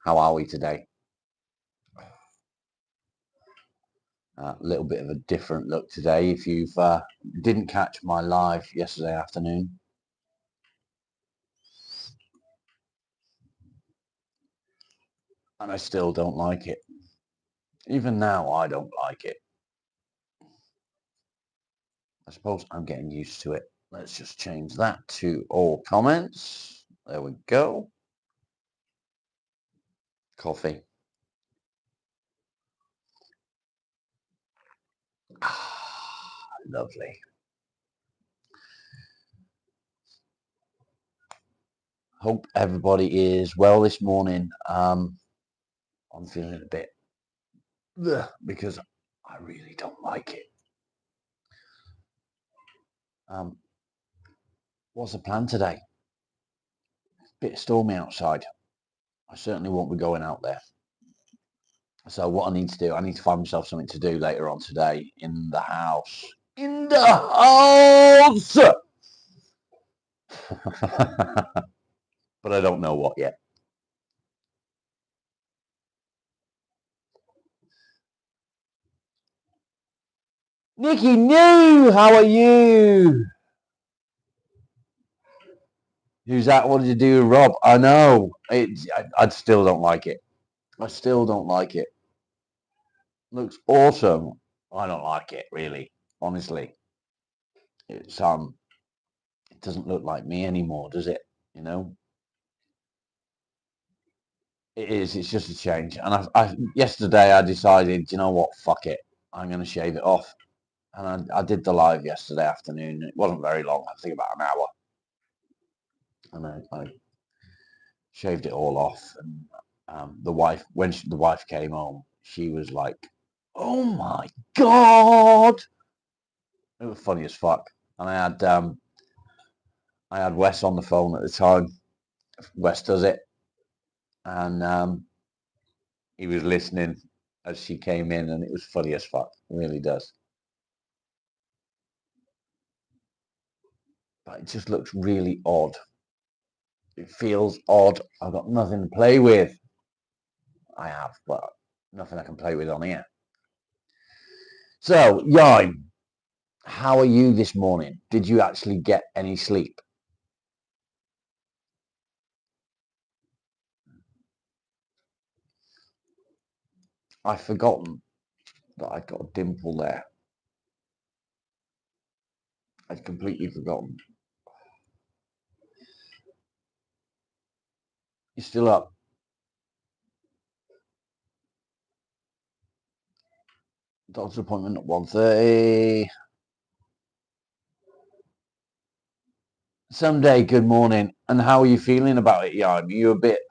How are we today? A little bit of a different look today. If you didn't catch my live yesterday afternoon, and I still don't like it. Even now, I don't like it. I suppose I'm getting used to it. Let's just change that to all comments. There we go. Coffee. Lovely. Hope everybody is well this morning. I'm feeling a bit because I really don't like it. What's the plan today? Bit stormy outside. I certainly won't be going out there. So what I need to do, I need to find myself something to do later on today in the house. In the house! But I don't know what yet. Nikki New, how are you? Who's that? What did you do, Rob? I know. I still don't like it. I still don't like it. Looks awesome. I don't like it, really. Honestly. It's it doesn't look like me anymore, does it? You know? It is. It's just a change. And yesterday I decided, you know what? Fuck it. I'm going to shave it off. And I did the live yesterday afternoon. It wasn't very long. I think about an hour. And I shaved it all off. And the wife, when the wife came home, she was like, "Oh my God!" It was funny as fuck. And I had Wes on the phone at the time. Wes does it, and he was listening as she came in, and it was funny as fuck. It really does. But it just looks really odd. It feels odd. I've got nothing to play with. I have, but nothing I can play with on here. So, Yaim, how are you this morning? Did you actually get any sleep? I've forgotten that I'd got a dimple there. I'd completely forgotten. You're still up? Doctor's appointment at 1:30. Someday, good morning. And how are you feeling about it, Yaim? Are you a bit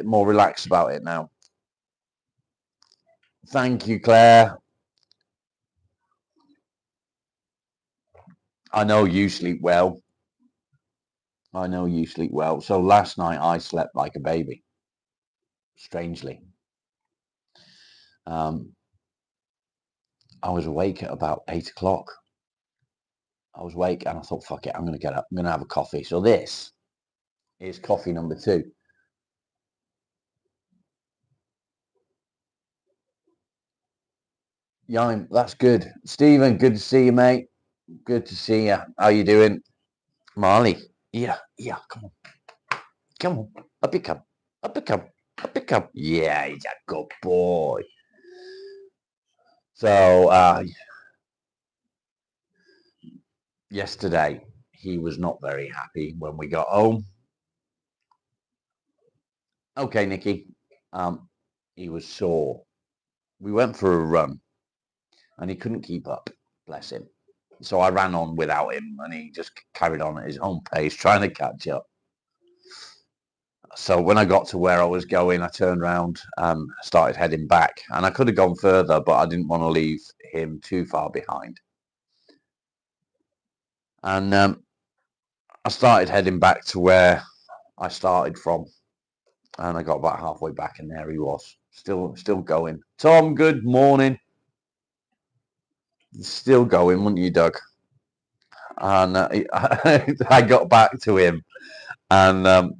more relaxed about it now? Thank you, Claire. I know you sleep well. I know you sleep well. So last night I slept like a baby, strangely. I was awake at about 8 o'clock. I was awake and I thought, fuck it, I'm going to get up. I'm going to have a coffee. So this is coffee number 2. Yeah, that's good. Stephen, good to see you, mate. Good to see you. How you doing? Marley, yeah, come on. Come on. Up you come. Up you come. Up you come. Yeah, he's a good boy. So, yesterday, he was not very happy when we got home. Okay, Nikki. He was sore. We went for a run and he couldn't keep up, bless him. So I ran on without him and he just carried on at his own pace, trying to catch up. So when I got to where I was going, I turned around and started heading back. And I could have gone further, but I didn't want to leave him too far behind. And I started heading back to where I started from. And I got about halfway back and there he was, still going. Tom, good morning. Still going, wouldn't you, Doug? And I got back to him and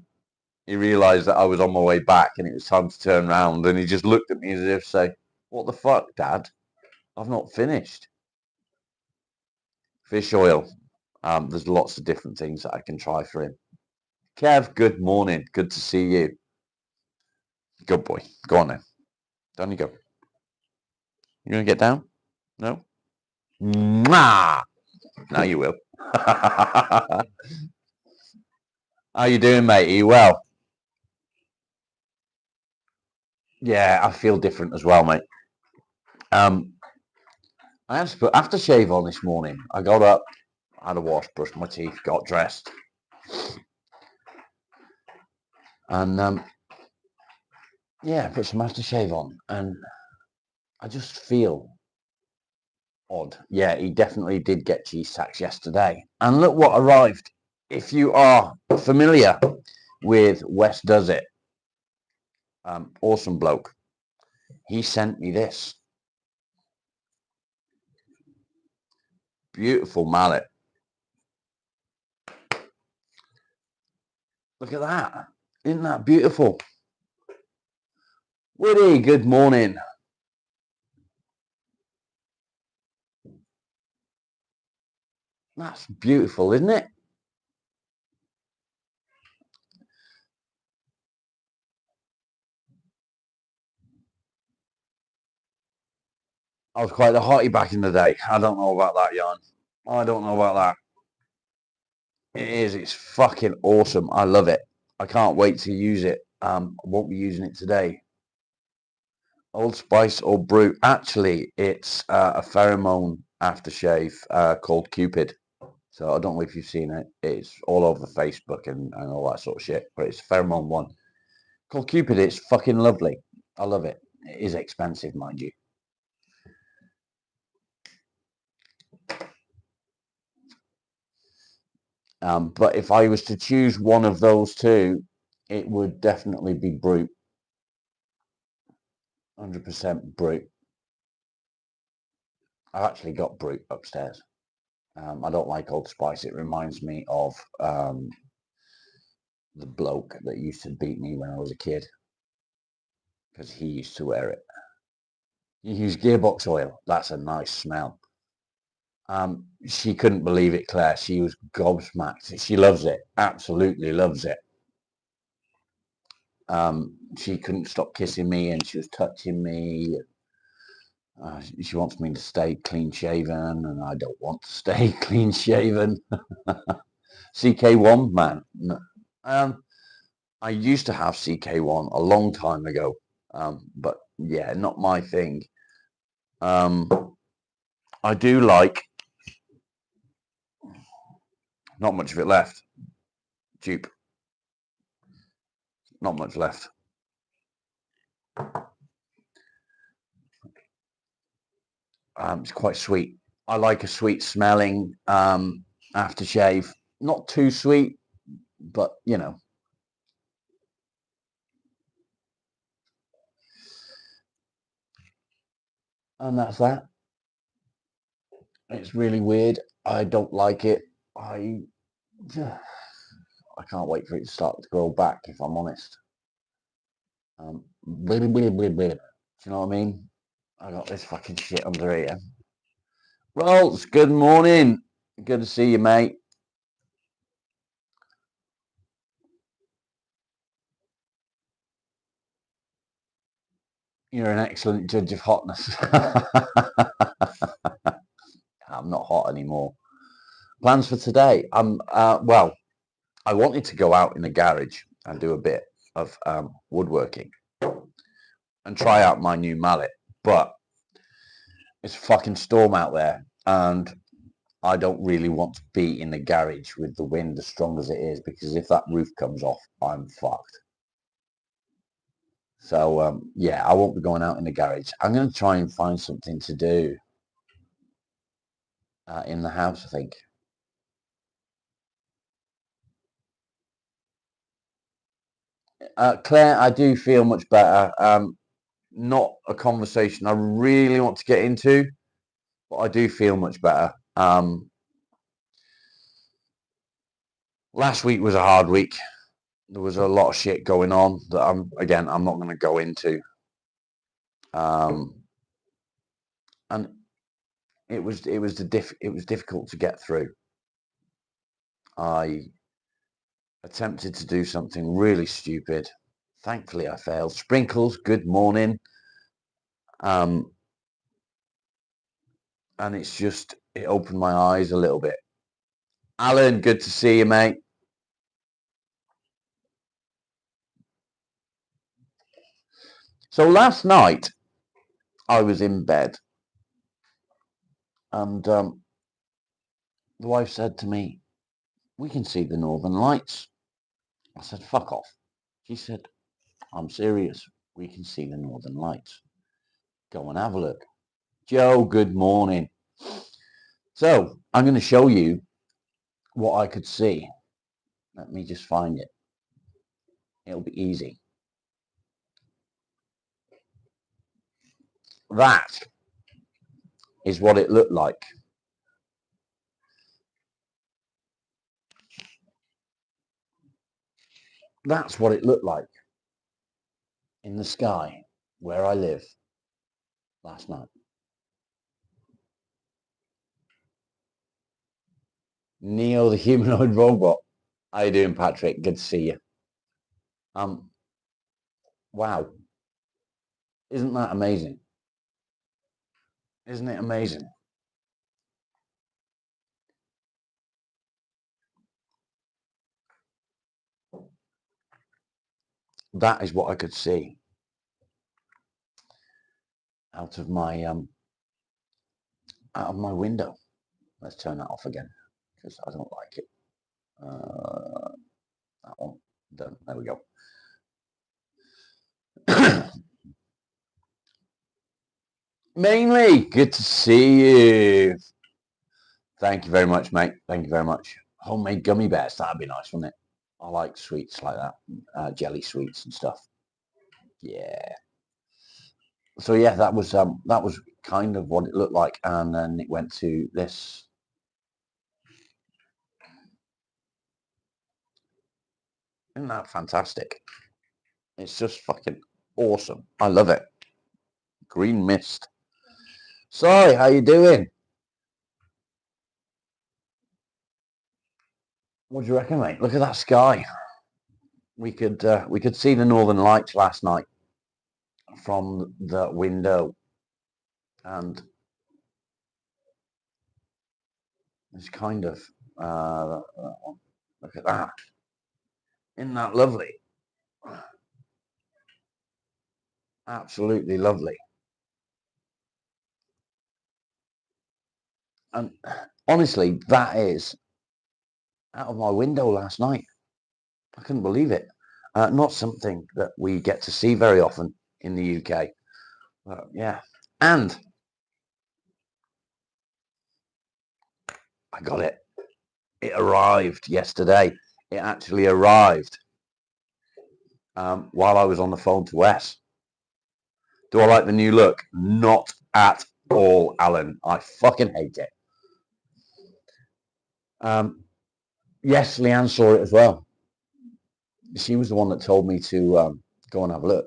he realised that I was on my way back and it was time to turn round, and he just looked at me as if to say, "What the fuck, Dad? I've not finished." Fish oil. There's lots of different things that I can try for him. Kev, good morning. Good to see you. Good boy. Go on then. Down you go. You gonna get down? No? Mwah! Now you will. How you doing, mate? Are you well? Yeah, I feel different as well, mate. I had to put aftershave on this morning. I got up, had a wash, brushed my teeth, got dressed. And yeah, put some aftershave on, and I just feel odd. Yeah, he definitely did get cheese tax yesterday. And look what arrived. If you are familiar with Wes Does It, awesome bloke, he sent me this beautiful mallet. Look at that. Isn't that beautiful? Woody, good morning. That's beautiful, isn't it? I was quite a hottie back in the day. I don't know about that, Jan. I don't know about that. It is. It's fucking awesome. I love it. I can't wait to use it. I won't be using it today. Old Spice or Brute. Actually, it's a pheromone aftershave called Cupid. So I don't know if you've seen it. It's all over Facebook and all that sort of shit. But it's a pheromone one called Cupid. It's fucking lovely. I love it. It is expensive, mind you. But if I was to choose one of those two, it would definitely be Brute. 100% Brute. I've actually got Brute upstairs. I don't like Old Spice. It reminds me of the bloke that used to beat me when I was a kid, because he used to wear it. You use gearbox oil. That's a nice smell. She couldn't believe it, Claire. She was gobsmacked. She loves it. Absolutely loves it. She couldn't stop kissing me, and she was touching me. She wants me to stay clean shaven, and I don't want to stay clean shaven. CK1, man. I used to have CK1 a long time ago, but yeah, not my thing. I do like, not much of it left. Dupe. Not much left. It's quite sweet. I like a sweet smelling aftershave. Not too sweet, but you know. And that's that. It's really weird. I don't like it. I can't wait for it to start to grow back, if I'm honest. Do you know what I mean? I got this fucking shit under here. Rolls, good morning. Good to see you, mate. You're an excellent judge of hotness. I'm not hot anymore. Plans for today? Well, I wanted to go out in the garage and do a bit of woodworking and try out my new mallet, but it's a fucking storm out there, and I don't really want to be in the garage with the wind as strong as it is, because if that roof comes off, I'm fucked. So yeah, I won't be going out in the garage. I'm going to try and find something to do in the house, I think. Claire, I do feel much better. Not a conversation I really want to get into, but I do feel much better. Last week was a hard week. there was a lot of shit going on that I'm not going to go into. And it was difficult to get through. I attempted to do something really stupid. Thankfully, I failed. Sprinkles, good morning. And it opened my eyes a little bit. Alan, good to see you, mate. So last night, I was in bed, and the wife said to me, "We can see the Northern Lights." I said, "Fuck off." She said, "I'm serious. We can see the Northern Lights. Go and have a look." Joe, good morning. So I'm going to show you what I could see. Let me just find it. It'll be easy. That is what it looked like. That's what it looked like in the sky where I live last night. Neo the humanoid robot. How you doing, Patrick? Good to see you. Wow. Isn't that amazing? Isn't it amazing? That is what I could see out of my window. Let's turn that off again because I don't like it. That one done. There we go. Mainly, good to see you. Thank you very much, mate. Thank you very much. Homemade gummy bears. That'd be nice, wouldn't it? I like sweets like that, jelly sweets and stuff. Yeah. So yeah, that was kind of what it looked like, and then it went to this. Isn't that fantastic? It's just fucking awesome. I love it. Green mist. Sorry, how you doing? What do you reckon, mate? Look at that sky. We could see the Northern Lights last night from the window, and it's kind of look at that. Isn't that lovely? Absolutely lovely. And honestly, that is out of my window last night. I couldn't believe it. Not something that we get to see very often in the UK. But yeah. And I got it. It arrived yesterday. It actually arrived while I was on the phone to Wes. Do I like the new look? Not at all, Alan. I fucking hate it. Yes, Leanne saw it as well. She was the one that told me to go and have a look.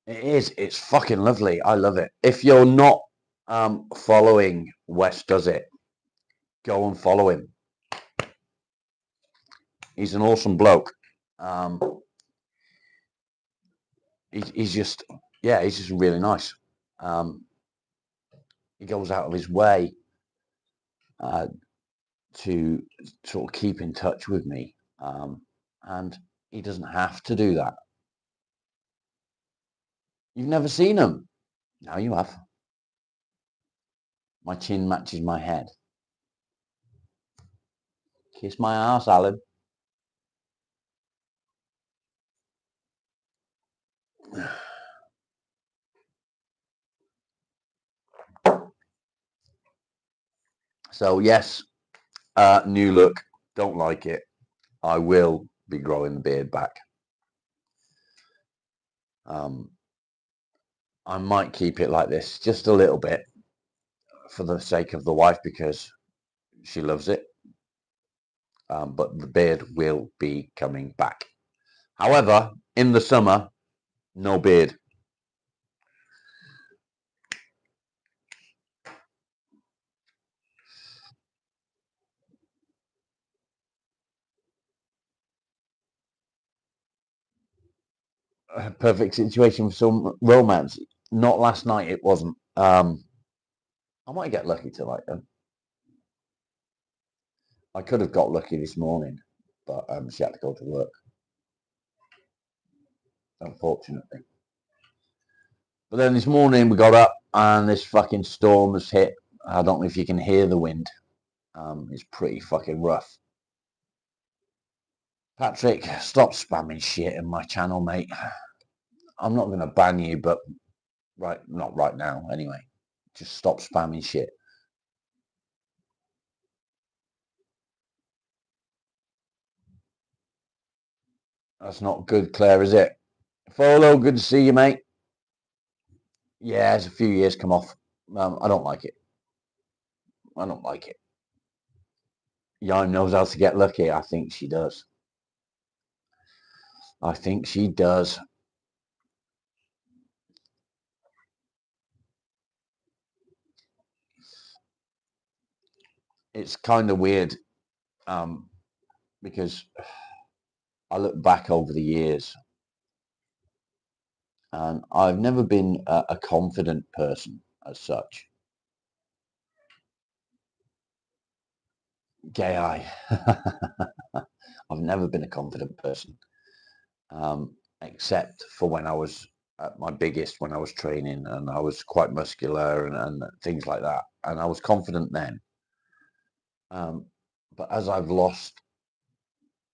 It is. It's fucking lovely. I love it. If you're not following Wes Does It, go and follow him. He's an awesome bloke. He's just really nice. He goes out of his way to sort of keep in touch with me, and he doesn't have to do that. You've never seen him? Now you have. My chin matches my head. Kiss my ass, Alan. So yes, new look. Don't like it. I will be growing the beard back. I might keep it like this just a little bit for the sake of the wife because she loves it. but the beard will be coming back. However, in the summer, no beard. A perfect situation for some romance. Not last night, it wasn't. I might get lucky tonight then. I could have got lucky this morning, but she had to go to work, unfortunately. But then this morning we got up and this fucking storm has hit. I don't know if you can hear the wind. It's pretty fucking rough. Patrick, stop spamming shit in my channel, mate. I'm not going to ban you, but not right now, anyway. Just stop spamming shit. That's not good, Claire, is it? Folo, good to see you, mate. Yeah, it's a few years come off. I don't like it. I don't like it. Yime knows how to get lucky. I think she does. I think she does. It's kind of weird because I look back over the years and I've never been a confident person as such. Gay eye. I've never been a confident person, except for when I was at my biggest, when I was training and I was quite muscular and things like that. And I was confident then. But as I've lost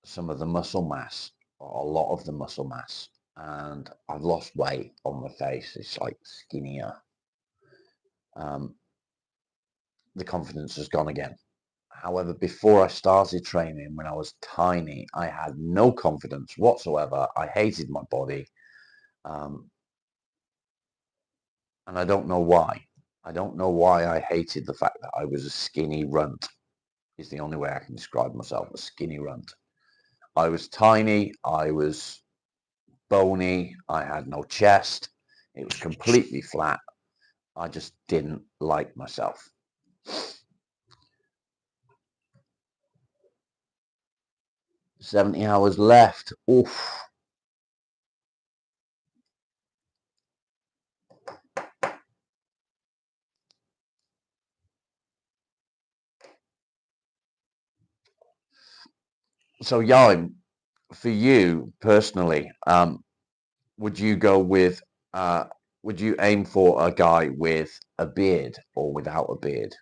some of the muscle mass, or a lot of the muscle mass, and I've lost weight on my face, it's like skinnier. The confidence has gone again. However, before I started training, when I was tiny, I had no confidence whatsoever. I hated my body. And I don't know why. I don't know why I hated the fact that I was a skinny runt. Is the only way I can describe myself, a skinny runt. I was tiny. I was bony. I had no chest. It was completely flat. I just didn't like myself. 70 hours left. Oof. So, Yime, for you personally, would you go with, would you aim for a guy with a beard or without a beard?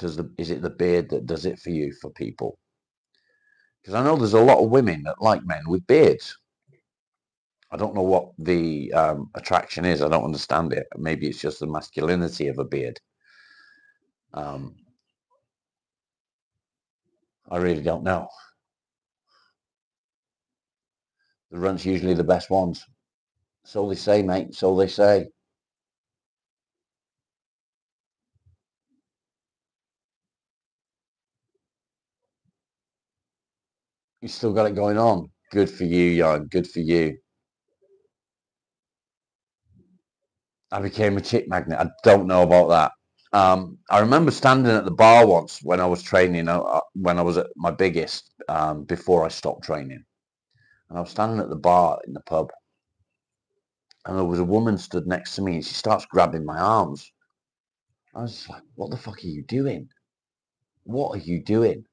Is it the beard that does it for you, for people? Because I know there's a lot of women that like men with beards. I don't know what the attraction is. I don't understand it. Maybe it's just the masculinity of a beard. I really don't know. The runt's usually the best ones. So they say, mate. So they say. You still got it going on. Good for you, Jan. Good for you. I became a chick magnet. I don't know about that. I remember standing at the bar once when I was training, when I was at my biggest, before I stopped training. And I was standing at the bar in the pub. And there was a woman stood next to me and she starts grabbing my arms. I was like, what the fuck are you doing? What are you doing?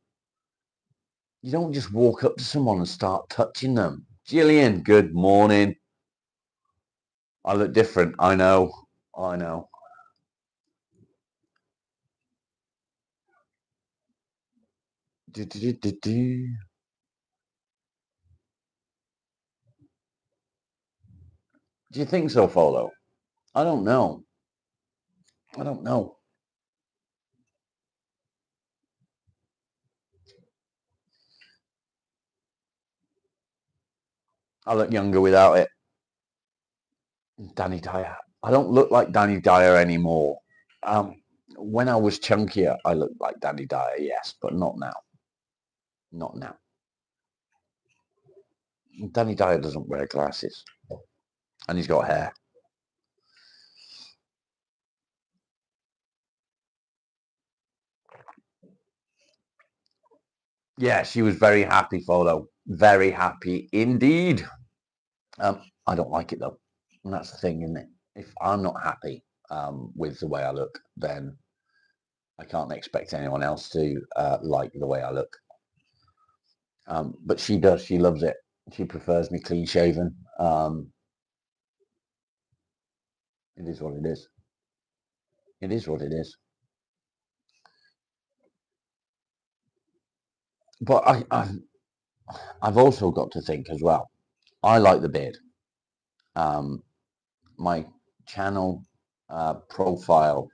You don't just walk up to someone and start touching them. Gillian, good morning. I look different. I know. I know. Do, do, do, do, do. Do you think so, Folo? I don't know. I don't know. I look younger without it. Danny Dyer. I don't look like Danny Dyer anymore. When I was chunkier, I looked like Danny Dyer, yes, but not now. Not now. Danny Dyer doesn't wear glasses. And he's got hair. Yeah, she was very happy, photo. Very happy indeed. I don't like it though. And that's the thing, isn't it? If I'm not happy with the way I look, then I can't expect anyone else to like the way I look. But she does. She loves it. She prefers me clean shaven. It is what it is. It is what it is. But I've also got to think as well. I like the beard. My channel profile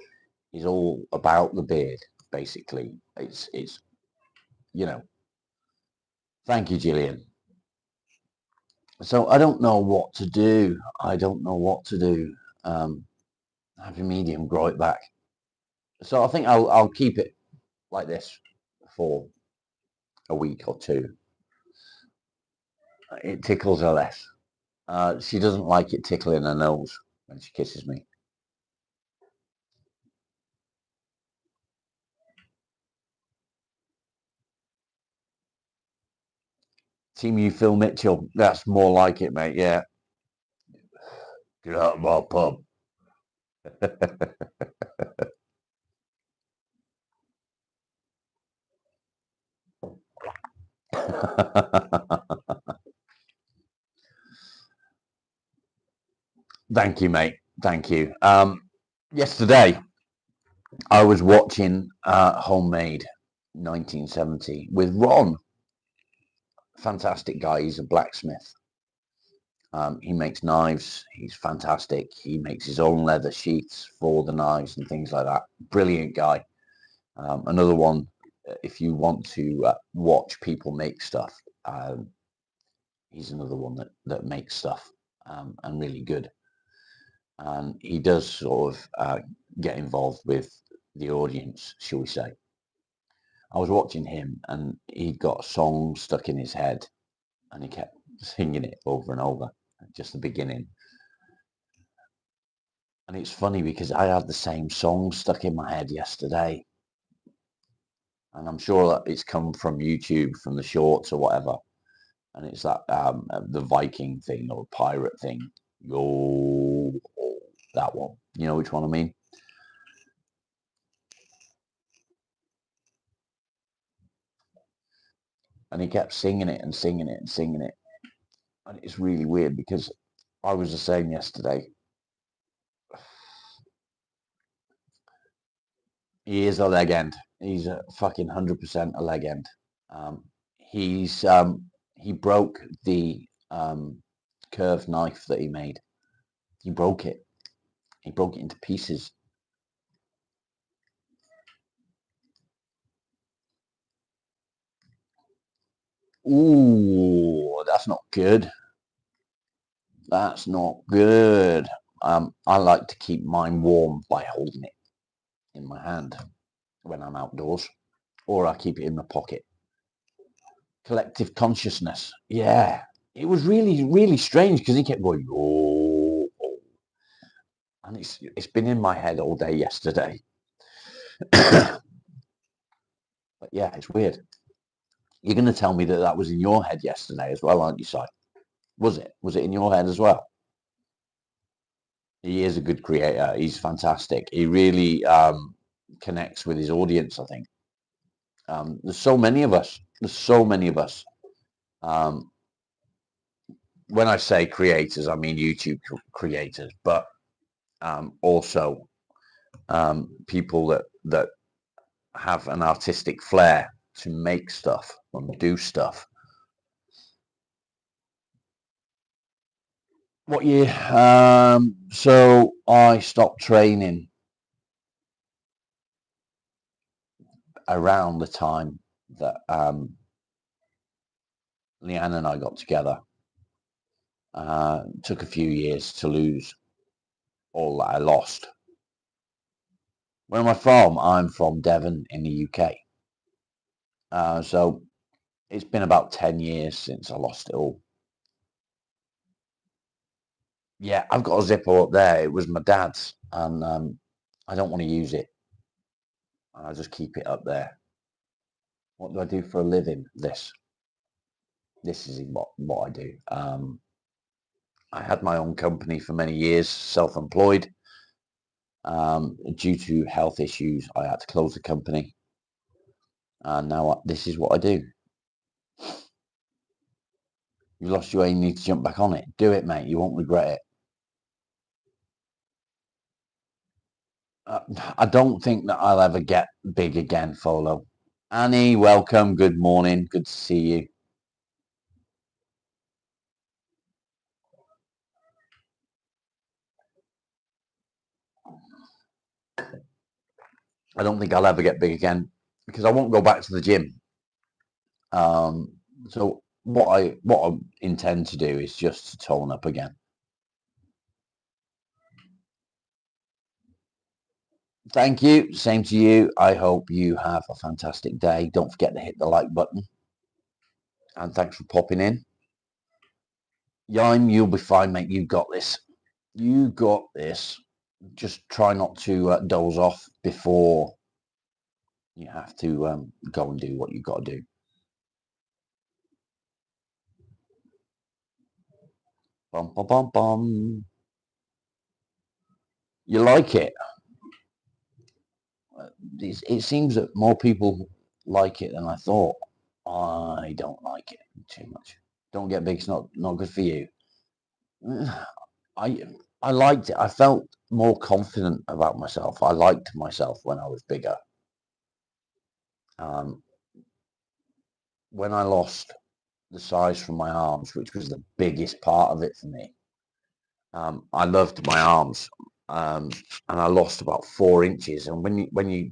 is all about the beard, basically. It's you know. Thank you, Gillian. So I don't know what to do. I don't know what to do. Have a medium, grow it back. So I think I'll keep it like this for a week or two. It tickles her less. She doesn't like it tickling her nose when she kisses me. Team you, Phil Mitchell. That's more like it, mate. Yeah. Get out of my pub. Thank you, mate. Thank you. Yesterday, I was watching Homemade 1970 with Ron. Fantastic guy. He's a blacksmith. He makes knives. He's fantastic. He makes his own leather sheaths for the knives and things like that. Brilliant guy. Another one, if you want to watch people make stuff, he's another one that makes stuff and really good. And he does sort of get involved with the audience, shall we say. I was watching him and he'd got a song stuck in his head and he kept singing it over and over, just the beginning. And it's funny because I had the same song stuck in my head yesterday. And I'm sure that it's come from YouTube, from the shorts or whatever. And it's that the Viking thing or pirate thing. Yo, that one. You know which one I mean? And he kept singing it and singing it and singing it. And it's really weird because I was the same yesterday. He is a legend. He's a fucking 100% a legend. Um, he's he broke the curved knife that he made. He broke it. He broke it into pieces. Ooh, that's not good. That's not good. I like to keep mine warm by holding it in my hand when I'm outdoors, or I keep it in my pocket. Collective consciousness. Yeah, it was really, really strange because he kept going, oh, oh, and it's been in my head all day yesterday. But yeah, it's weird. You're going to tell me that that was in your head yesterday as well, aren't you, Si? Was it? Was it in your head as well? He is a good creator. He's fantastic. He really connects with his audience, I think. There's so many of us. There's so many of us. Um, when I say creators, I mean YouTube creators, but also people that have an artistic flair to make stuff and do stuff. What year? So I stopped training around the time that Leanne and I got together. Took a few years to lose all that I lost. Where am I from? I'm from Devon in the UK. So It's been about 10 years since I lost it all. Yeah, I've got a Zippo up there. It was my dad's, and I don't want to use it. And I just keep it up there. What do I do for a living? This is what I do. I had my own company for many years, self-employed. Due to health issues, I had to close the company. And now this is what I do. You lost your way, you need to jump back on it. Do it, mate. You won't regret it. I don't think that I'll ever get big again, Folo. Annie, welcome. Good morning. Good to see you. I don't think I'll ever get big again because I won't go back to the gym. So what I intend to do is just to tone up again. Thank you. Same to you. I hope you have a fantastic day. Don't forget to hit the like button. And thanks for popping in. Yaim, you'll be fine, mate. You got this. You got this. Just try not to doze off before you have to go and do what you've got to do. Bum, bum, bum, bum. You like it? It seems that more people like it than I thought. I don't like it too much. Don't get big. It's not good for you. I liked it. I felt more confident about myself. I liked myself when I was bigger. When I lost the size from my arms, which was the biggest part of it for me, I loved my arms, and I lost about 4 inches. And when you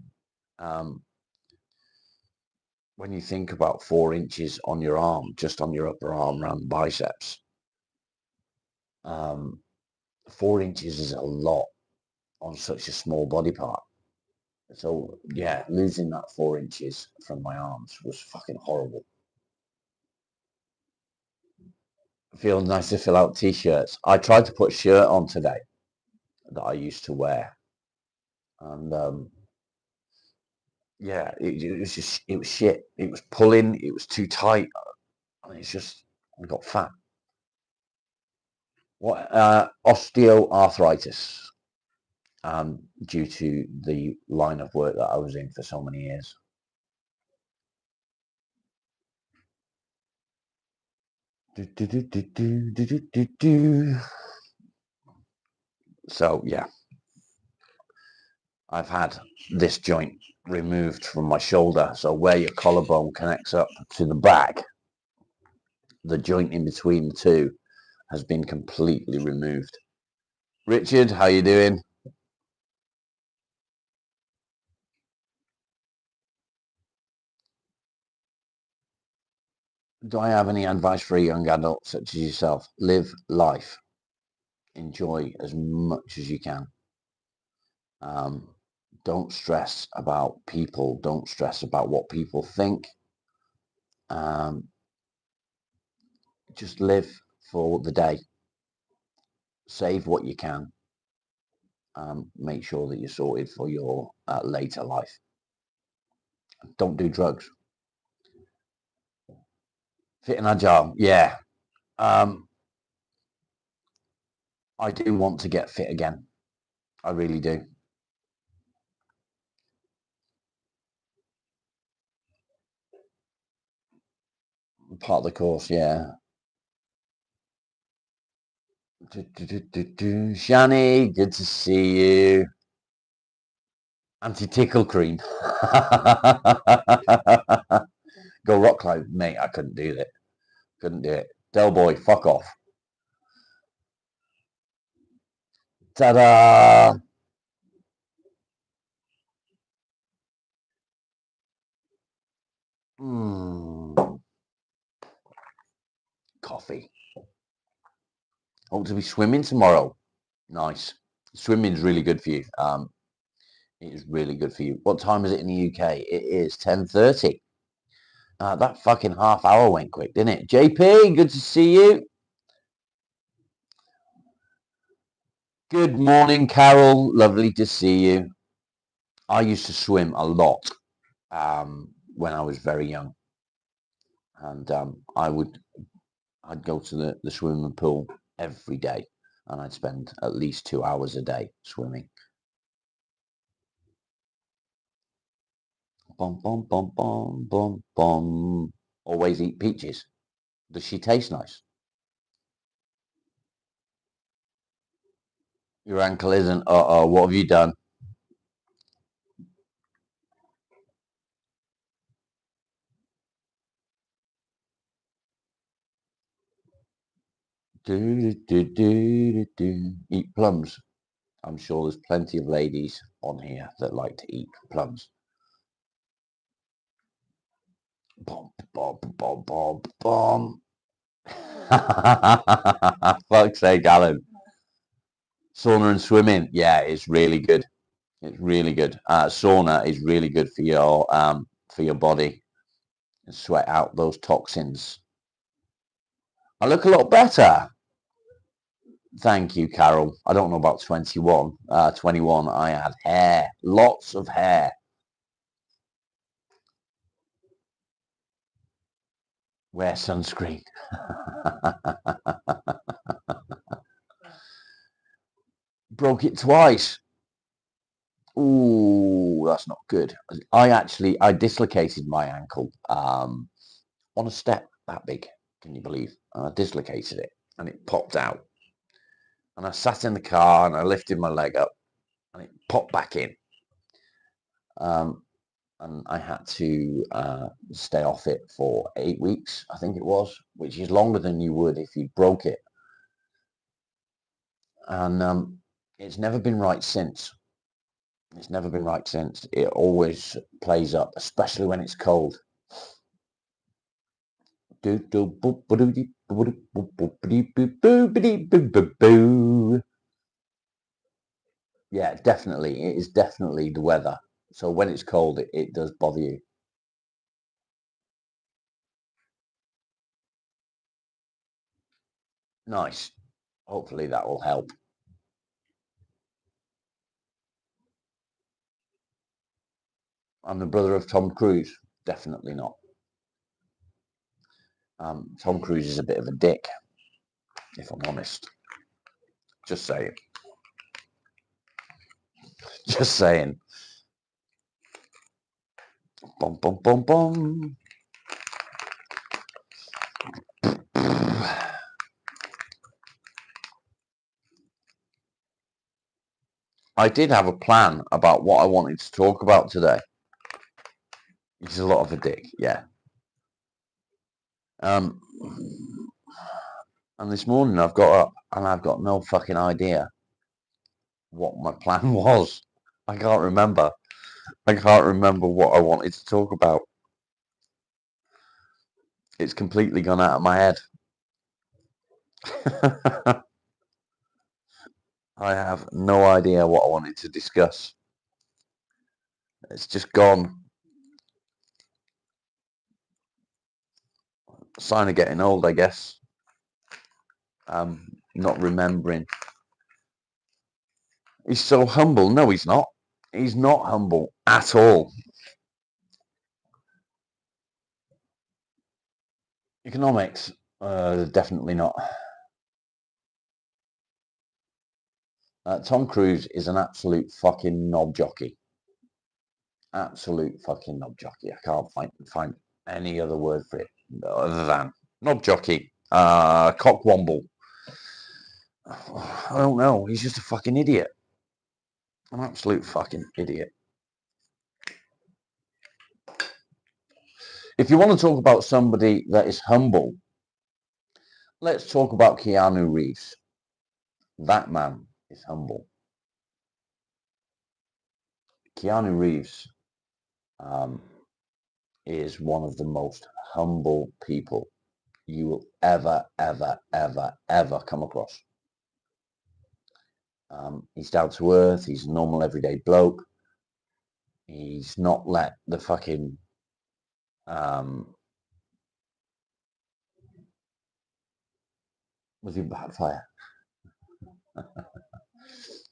think about 4 inches on your arm, just on your upper arm around the biceps, 4 inches is a lot on such a small body part. So yeah, losing that 4 inches from my arms was fucking horrible. Feels nice to fill out t-shirts. I tried to put a shirt on today that I used to wear, and yeah, it was just, it was shit. It was pulling. It was too tight. And it's just, I got fat. What osteoarthritis, due to the line of work that I was in for so many years. So yeah, I've had this joint removed from my shoulder. So where your collarbone connects up to the back, the joint in between the two has been completely removed. Richard, how you doing? Do I have any advice for a young adult such as yourself? Live life. Enjoy as much as you can. Don't stress about people. Don't stress about what people think. Just live for the day. Save what you can. Make sure that you're sorted for your later life. Don't do drugs. Fit and agile, yeah. I do want to get fit again. I really do. Part of the course, yeah. Shani, good to see you. Anti-tickle cream. Go rock climb, mate. I couldn't do that. Couldn't do it. Del boy, fuck off. Ta-da! Coffee. Hope to be swimming tomorrow. Nice. Swimming's really good for you. It is really good for you. What time is it in the UK? It is 10:30. That fucking half hour went quick, didn't it? JP, good to see you. Good morning, Carol. Lovely to see you. I used to swim a lot when I was very young, and I'd go to the swimming pool every day, and I'd spend at least 2 hours a day swimming. Bum bum bum bum bum bum. Always eat peaches. Does she taste nice? Your ankle isn't. Uh-oh, what have you done? Eat plums. I'm sure there's plenty of ladies on here that like to eat plums. Bom, bom, bom, bom, bom. Fuck's sake, Alan. Sauna and swimming. Yeah, it's really good. It's really good. Sauna is really good for your body. And sweat out those toxins. I look a lot better. Thank you, Carol. I don't know about 21. 21, I had hair. Lots of hair. Wear sunscreen. Broke it twice. Ooh, that's not good. I dislocated my ankle on a step that big. Can you believe? And I dislocated it and it popped out. And I sat in the car and I lifted my leg up and it popped back in. And I had to stay off it for 8 weeks, I think it was, which is longer than you would if you broke it. And it's never been right since. It's never been right since. It always plays up, especially when it's cold. Yeah, definitely. It is definitely the weather. So when it's cold, it does bother you. Nice. Hopefully that will help. I'm the brother of Tom Cruise. Definitely not. Tom Cruise is a bit of a dick, if I'm honest. Just saying. Just saying. Bum, bum, bum, bum. I did have a plan about what I wanted to talk about today. He's a lot of a dick, yeah. And this morning I've got up and I've got no fucking idea what my plan was. I can't remember. I can't remember what I wanted to talk about. It's completely gone out of my head. I have no idea what I wanted to discuss. It's just gone. Sign of getting old, I guess. Not remembering. He's so humble. No, he's not. He's not humble at all. Economics, definitely not. Tom Cruise is an absolute fucking knob jockey. Absolute fucking knob jockey. I can't find any other word for it other than knob jockey. Cockwomble. I don't know. He's just a fucking idiot. An absolute fucking idiot. If you want to talk about somebody that is humble, let's talk about Keanu Reeves. That man is humble. Keanu Reeves is one of the most humble people you will ever come across. He's down to earth. He's a normal everyday bloke. He's not let the fucking Was he backfire?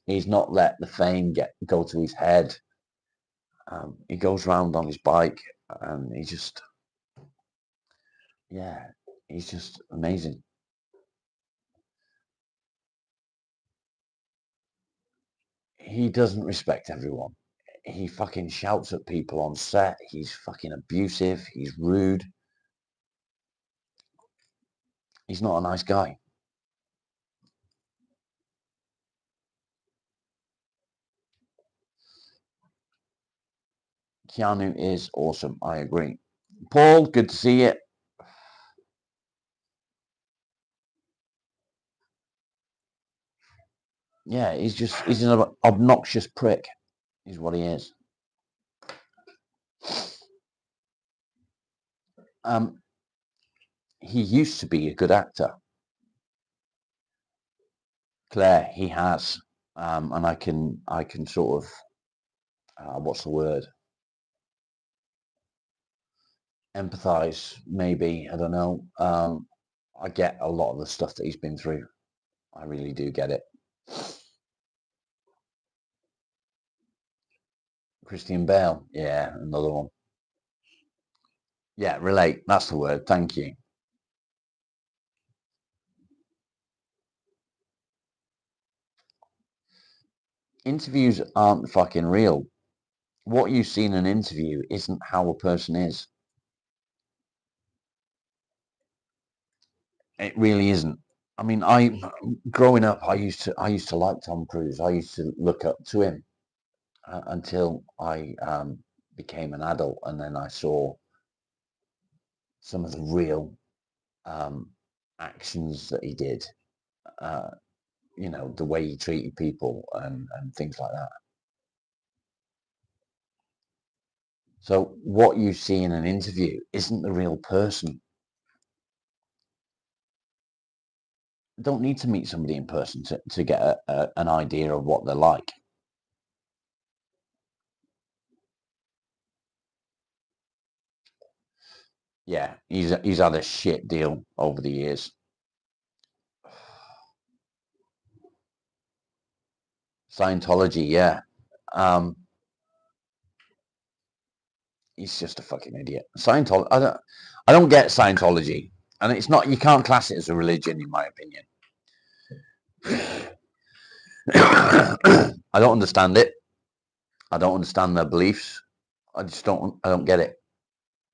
He's not let the fame go to his head. He goes round on his bike and he just, yeah, he's just amazing. He doesn't respect everyone. He fucking shouts at people on set. He's fucking abusive. He's rude. He's not a nice guy. Keanu is awesome. I agree. Paul, good to see you. Yeah, he's an obnoxious prick, is what he is. He used to be a good actor. Claire, he has. And I can sort of, what's the word? Empathize, maybe. I don't know. I get a lot of the stuff that he's been through. I really do get it. Christian Bale, yeah, another one. Yeah, relate. That's the word. Thank you. Interviews aren't fucking real. What you see in an interview isn't how a person is. It really isn't. I mean, growing up, I used to like Tom Cruise. I used to look up to him until I became an adult, and then I saw some of the real actions that he did. Uh, you know, the way he treated people and things like that. So what you see in an interview isn't the real person. You don't need to meet somebody in person to get an idea of what they're like. Yeah, he's had a shit deal over the years. Scientology, yeah. He's just a fucking idiot. Scientology, I don't get Scientology, and it's not. You can't class it as a religion, in my opinion. I don't understand it. I don't understand their beliefs. I just don't. I don't get it.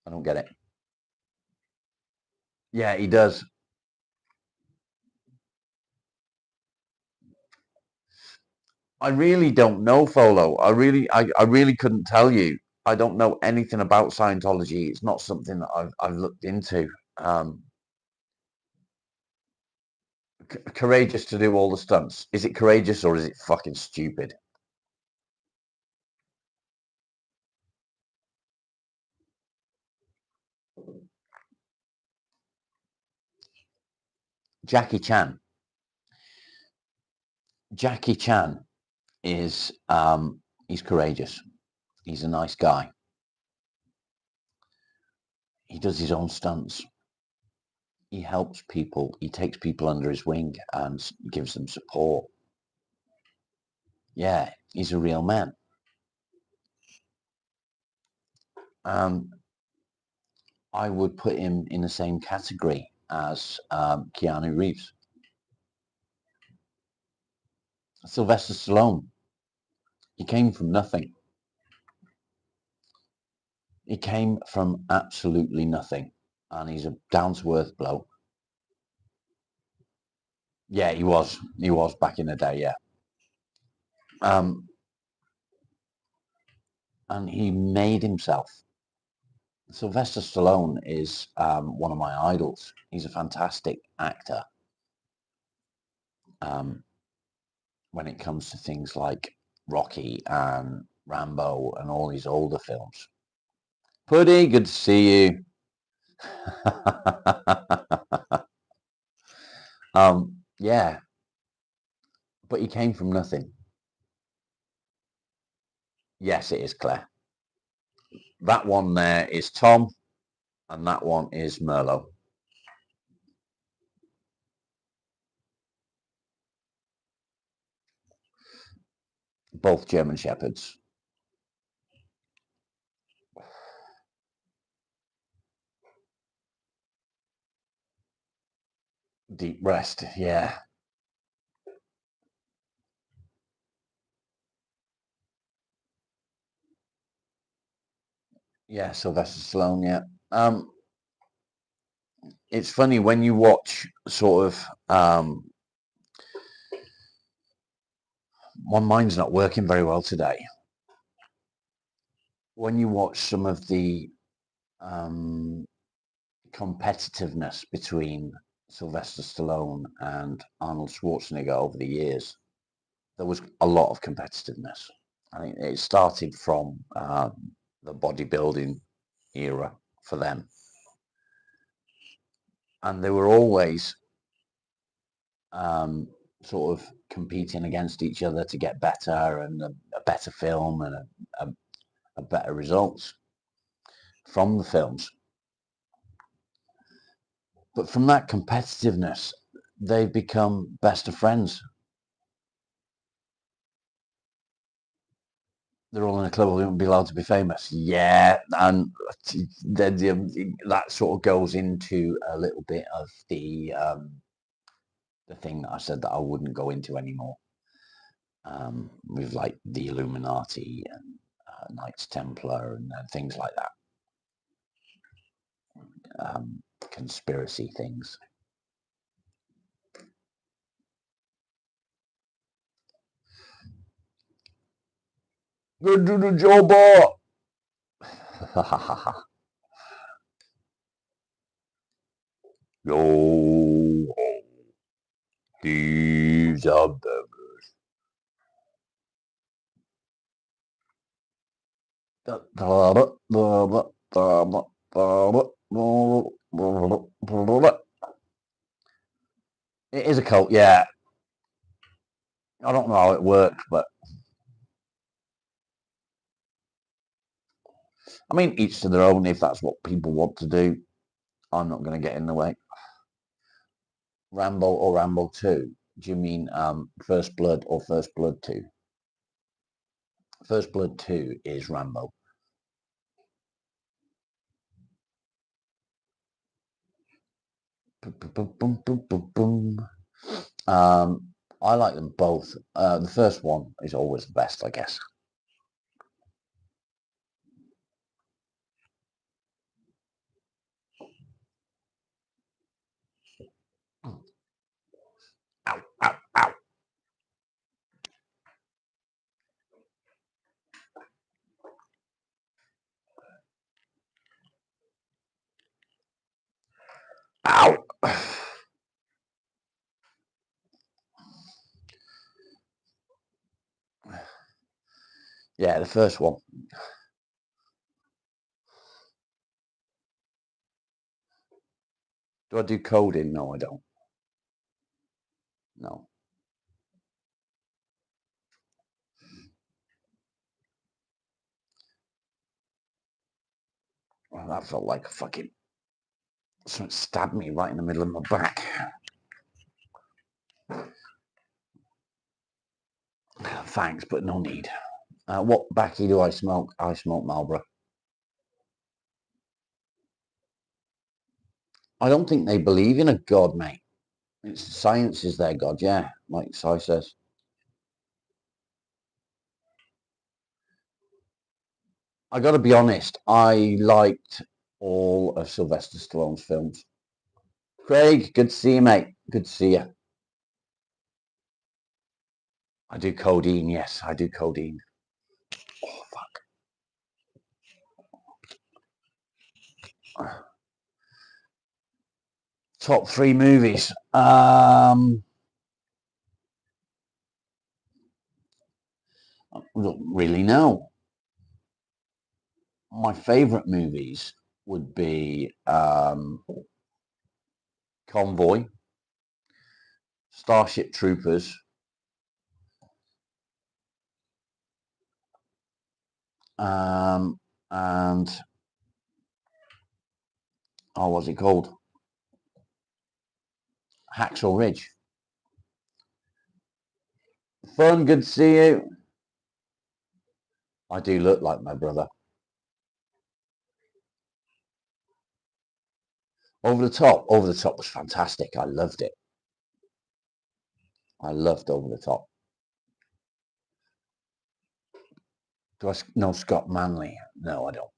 I don't get it. Yeah, he does. I really don't know, Folo. I really couldn't tell you. I don't know anything about Scientology. It's not something that I've looked into. Courageous to do all the stunts. Is it courageous or is it fucking stupid? Jackie Chan. Jackie Chan is he's courageous. He's a nice guy. He does his own stunts. He helps people. He takes people under his wing and gives them support. Yeah, he's a real man. Um, I would put him in the same category as Keanu Reeves. Sylvester Stallone. He came from nothing. He came from absolutely nothing, and he's a down-to-earth bloke. Yeah, he was. He was back in the day. Yeah, and he made himself. Sylvester Stallone is one of my idols. He's a fantastic actor. Um, when it comes to things like Rocky and Rambo and all these older films. Puddy, good to see you. Yeah, but he came from nothing. Yes, it is Claire. That one there is Tom, and that one is Merlot. Both German Shepherds. Deep Rest, yeah. Yeah, Sylvester Stallone, yeah. It's funny when you watch sort of my mind's not working very well today. When you watch some of the competitiveness between Sylvester Stallone and Arnold Schwarzenegger over the years, there was a lot of competitiveness. I think it started from the bodybuilding era for them, and they were always sort of competing against each other to get better and a better film and a better results from the films. But from that competitiveness, they've become best of friends. They're all in a club, we won't be allowed to be famous. Yeah, and then that sort of goes into a little bit of the thing that I said that I wouldn't go into anymore. With like the Illuminati and Knights Templar and things like that. Conspiracy things. Go to the job. Yo, these are burgers. It is a cult, yeah. I don't know how it works, but I mean, each to their own. If that's what people want to do, I'm not going to get in the way. Rambo or Rambo 2? Do you mean First Blood or First Blood 2? First Blood 2 is Rambo. I like them both. The first one is always the best, I guess. Ow, ow, ow. Ow. Yeah, the first one. Do I do coding? No, I don't. No. Well, that felt like a fucking... Someone stabbed me right in the middle of my back. Thanks, but no need. What backy do I smoke? I smoke Marlboro. I don't think they believe in a god, mate. It's science is their god, yeah, like Si says. I got to be honest, I liked all of Sylvester Stallone's films. Craig, good to see you, mate. Good to see you. I do codeine, yes, I do codeine. Oh, fuck. Top 3 movies. I don't really know. My favourite movies would be Convoy, Starship Troopers, and oh, what's it called? Hacksaw Ridge. Fun, good to see you. I do look like my brother. Over the Top was fantastic. I loved it. I loved Over the Top. Do I know Scott Manley? No, I don't.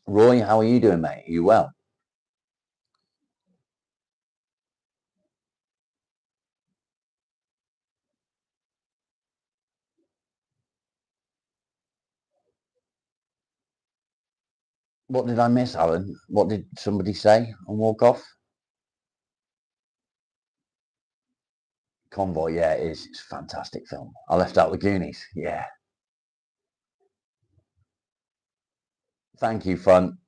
Roy, how are you doing, mate? Are you well? What did I miss, Alan? What did somebody say and walk off? Convoy, yeah, it is. It's a fantastic film. I left out the Goonies. Yeah. Thank you, Fun.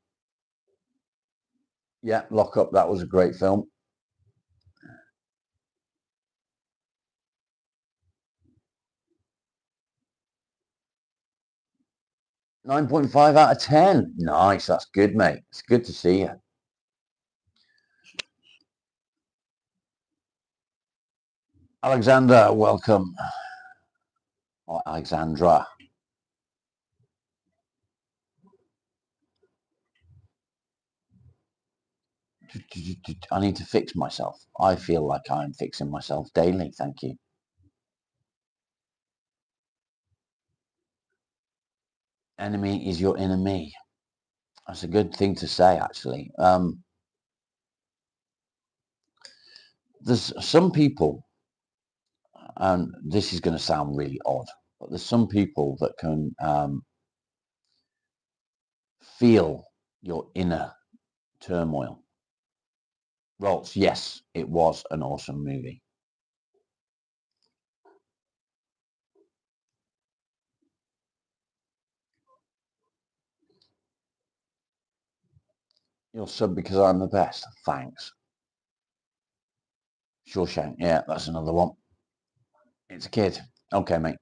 Yeah, Lock Up, that was a great film. 9.5 out of 10. Nice, that's good, mate. It's good to see you. Alexander, welcome. Or Alexandra. I need to fix myself. I feel like I'm fixing myself daily. Thank you. Enemy is your enemy. That's a good thing to say, actually. There's some people, and this is going to sound really odd, but there's some people that can feel your inner turmoil. Rolls, yes, it was an awesome movie. You're sub because I'm the best. Thanks. Shawshank, yeah, that's another one. It's a kid. Okay, mate.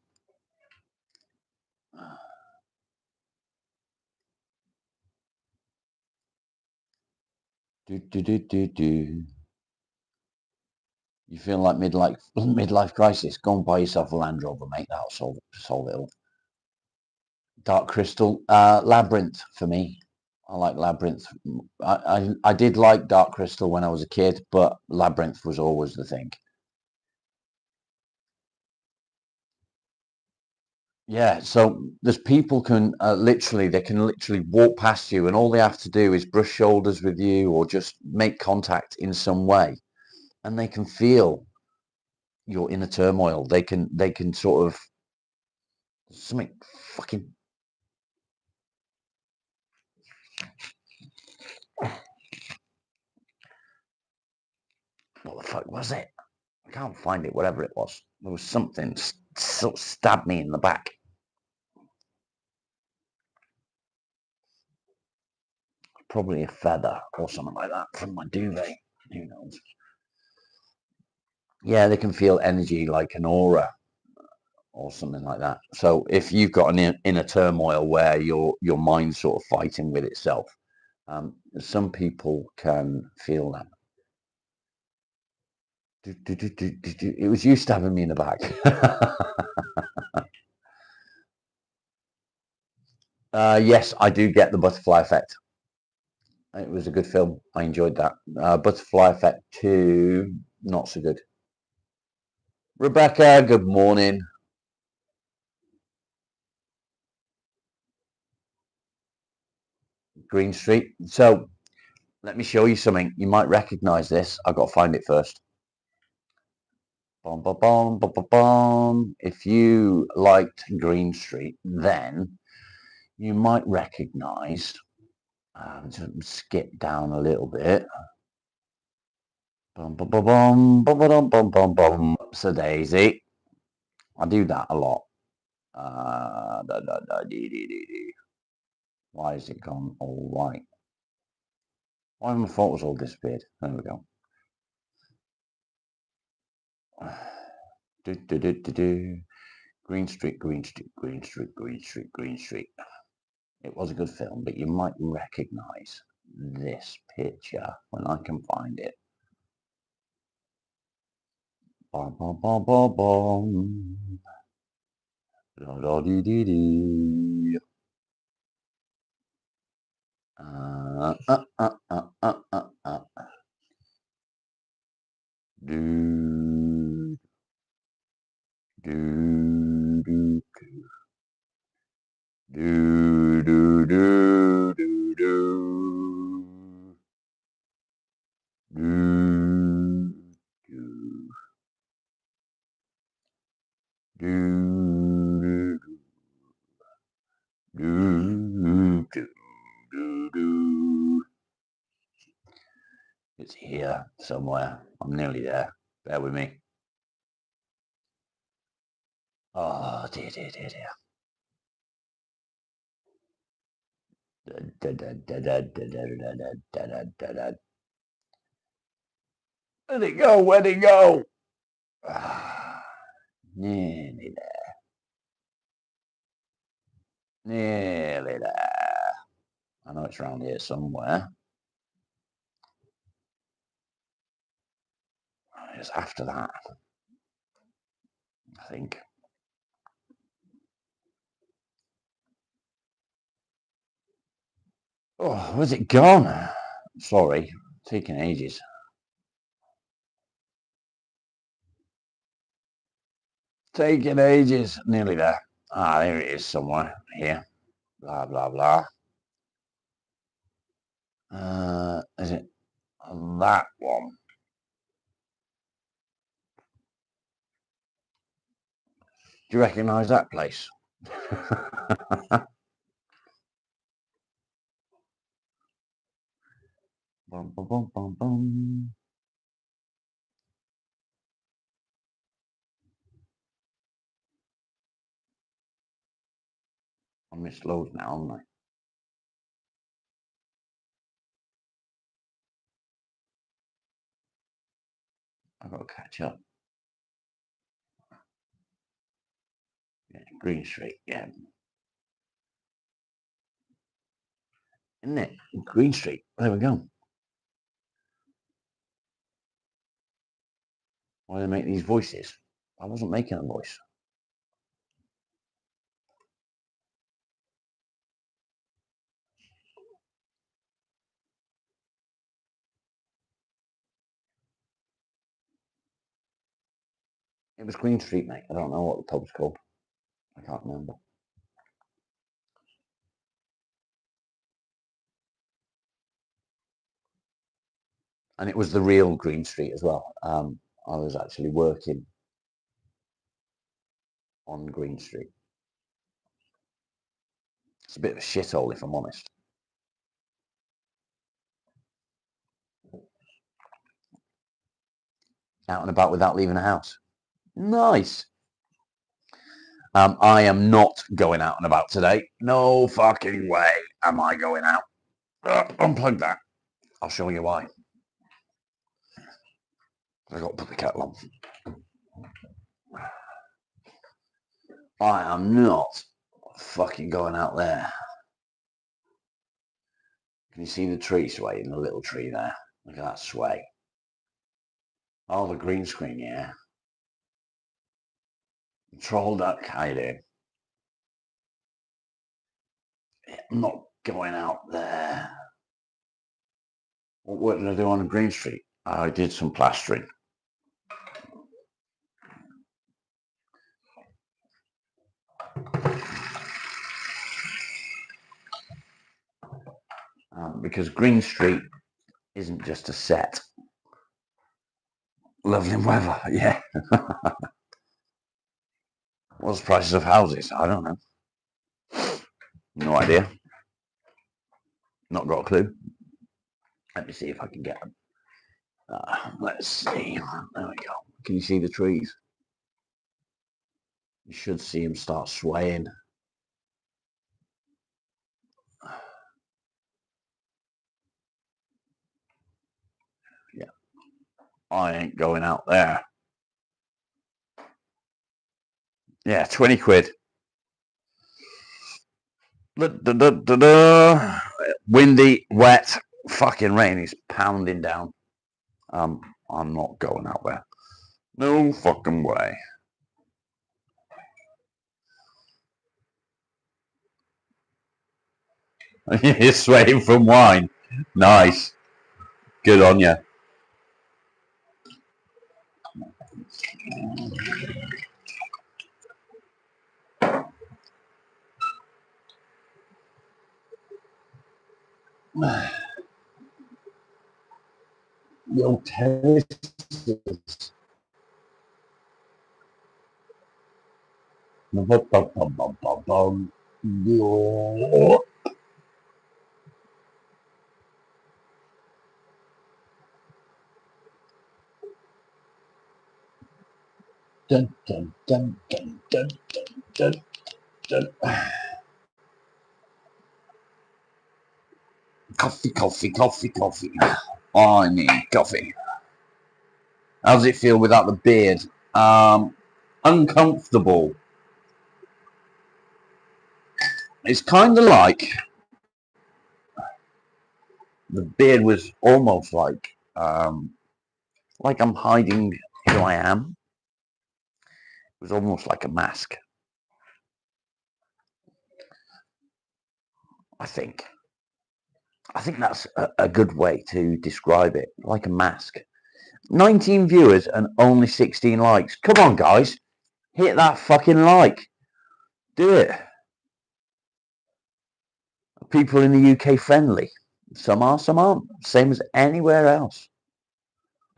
Do. You feel like midlife crisis? Go and buy yourself a Land Rover, mate. That'll solve it all. Dark Crystal, Labyrinth for me. I like Labyrinth. I did like Dark Crystal when I was a kid, but Labyrinth was always the thing. Yeah, so there's people can they can literally walk past you, and all they have to do is brush shoulders with you or just make contact in some way, and they can feel your inner turmoil. They can sort of something fucking. What the fuck was it? I can't find it. Whatever it was, there was something sort of stabbed me in the back. Probably a feather or something like that from my duvet. Who knows? Yeah, they can feel energy like an aura or something like that. So if you've got an inner turmoil where your mind's sort of fighting with itself, some people can feel that. It was you stabbing me in the back. Yes, I do get the butterfly effect. It was a good film. I enjoyed that. Butterfly Effect 2, not so good. Rebecca, good morning. Green Street. So let me show you something. You might recognize this. I've got to find it first. Bom, bom, bom, bom, bom, bom. If you liked Green Street, then you might recognize, just skip down a little bit. Bum, bum, bum, bum, bum, bum, bum, bum, bum. So Daisy. I do that a lot. Why is it gone all white? Why have my photos all disappeared? There we go. Green Street, Green Street, Green Street, Green Street, Green Street. It was a good film, but you might recognize this picture when I can find it. Bom, bom, bom, bom, bom. Da, da, dee, dee, dee. Do, do, do, do, do, do, do, do. Do, do, do, do, do, do, do. It's here somewhere. I'm nearly there. Bear with me. Oh, dear, dear, dear, dear. Where'd it go? Where'd it go? Nearly there. Nearly there. I know it's around here somewhere. It's after that, I think. Oh, where's it gone? Sorry, taking ages. Taking ages. Nearly there. Ah, there it is somewhere here. Blah, blah, blah. Is it that one? Do you recognise that place? Bum, bum, bum, bum, bum. I missed loads now, haven't I? I've got to catch up. Yeah, Green Street, yeah. Isn't it? Green Street. There we go. Why do they make these voices? I wasn't making a voice. It was Green Street, mate. I don't know what the pub's called. I can't remember. And it was the real Green Street as well. I was actually working on Green Street. It's a bit of a shithole, if I'm honest. Out and about without leaving the house. Nice. I am not going out and about today. No fucking way am I going out. Unplug that. I'll show you why. I've got to put the kettle on. I am not fucking going out there. Can you see the tree swaying? The little tree there. Look at that sway. Oh, the green screen, yeah. Troll duck, how you doing? I'm not going out there. What did I do on Green Street? I did some plastering. Because Green Street isn't just a set. Lovely weather, yeah. What's the prices of houses? I don't know. No idea. Not got a clue. Let me see if I can get them. Let's see. There we go. Can you see the trees? You should see them start swaying. Yeah. I ain't going out there. Yeah, 20 quid. Windy, wet, Fucking rain is pounding down. I'm not going out there. No fucking way. You're sweating from wine. Nice. Good on you. Yo, testers. Yo. Dun, dun, dun, dun, dun, dun, dun, dun. Coffee, coffee, coffee, coffee. Oh, I need coffee. How does it feel without the beard? Uncomfortable. It's kind of like the beard was almost like I'm hiding who I am. It was almost like a mask. I think that's a good way to describe it, like a mask. 19 viewers and only 16 likes. Come on, guys. Hit that fucking like. Do it. People in the UK friendly. Some are, some aren't. Same as anywhere else.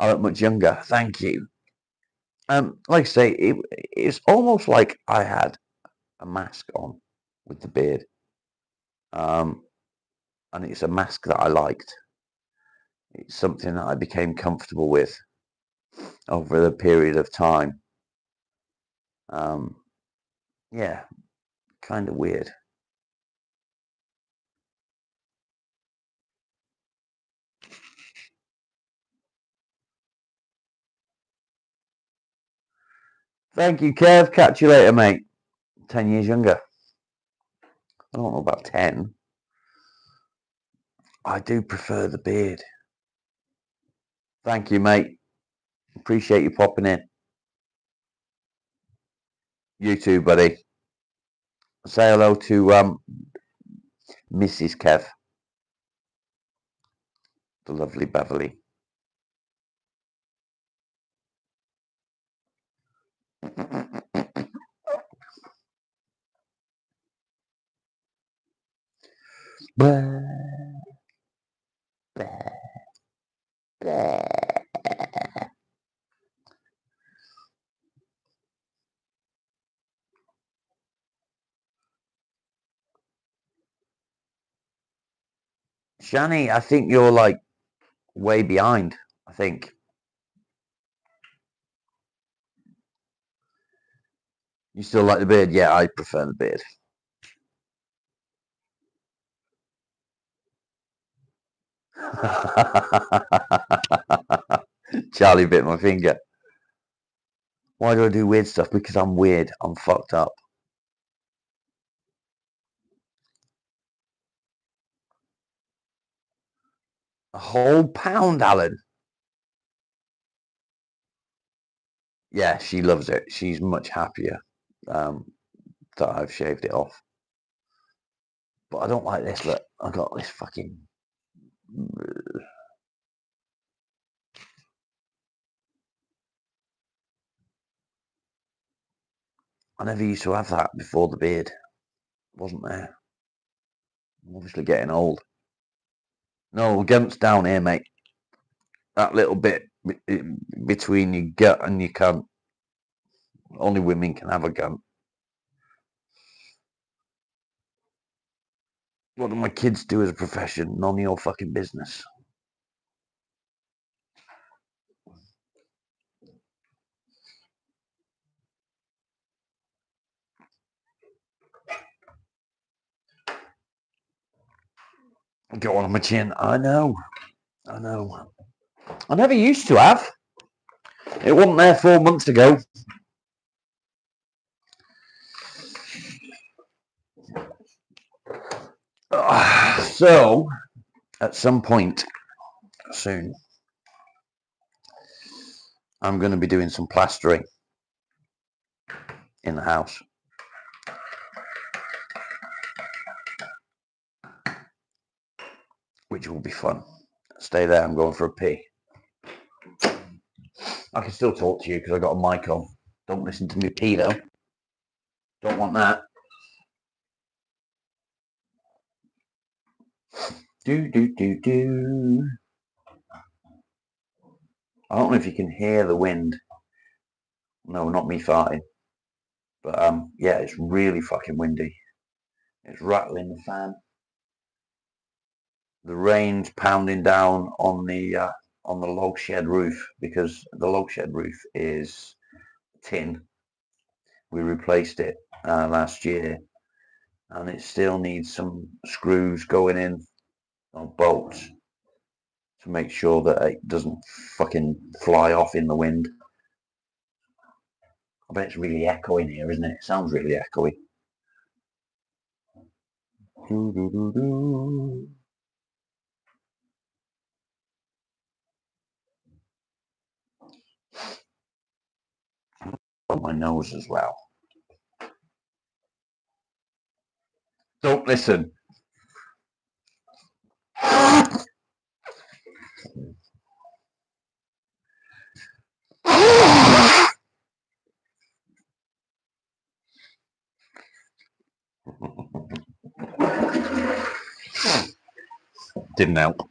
I look much younger. Thank you. Like I say, it's almost like I had a mask on with the beard. And it's a mask that I liked. It's something that I became comfortable with over the period of time. Yeah, kind of weird. Thank you, Kev. Catch you later, mate. 10 years younger. I don't know about 10. I do prefer the beard. Thank you, mate. Appreciate you popping in. You too, buddy. Say hello to Mrs. Kev, the lovely Beverly. Blah, blah, blah. Shani, I think you're like way behind. I think you still like the beard. Yeah, I prefer the beard. Charlie bit my finger. Why do I do weird stuff? Because I'm weird. I'm fucked up. A whole pound, Alan. Yeah, she loves it. She's much happier that I've shaved it off. But I don't like this. Look, I got this fucking. I never used to have that before the beard. Wasn't there? I'm obviously getting old. No, gump's down here, mate. That little bit between your gut and your cunt. Only women can have a gump. What do my kids do as a profession? None of your fucking business. Got one on my chin. I know. I never used to have. It wasn't there 4 months ago. So, at some point soon, I'm going to be doing some plastering in the house. Which will be fun. Stay there, I'm going for a pee. I can still talk to you because I got a mic on. Don't listen to me pee though. Don't want that. Do. I don't know if you can hear the wind. No, not me farting. But yeah, it's really fucking windy. It's rattling the fan. The rain's pounding down on the log shed roof because the log shed roof is tin. We replaced it last year, and it still needs some screws going in on bolts to make sure that it doesn't fucking fly off in the wind. I bet it's really echoing here, isn't it? It sounds really echoey. On my nose as well. Don't listen. Didn't help.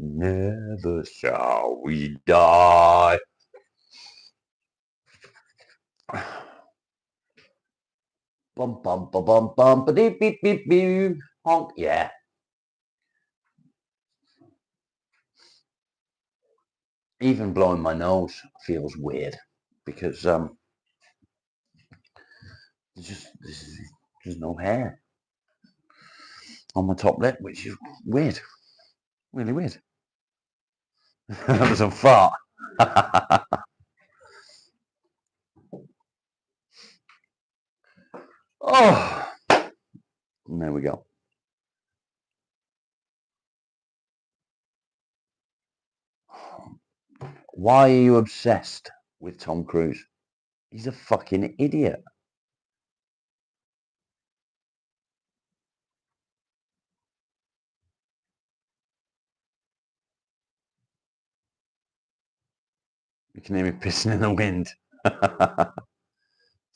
Never shall we die. Bum bum bum bum bum ba beep beep beep beep honk. Yeah. Even blowing my nose feels weird because there's no hair on my top lip, which is weird. Really weird. That was a fart. Oh, there we go. Why are you obsessed with Tom Cruise? He's a fucking idiot. You can hear me pissing in the wind.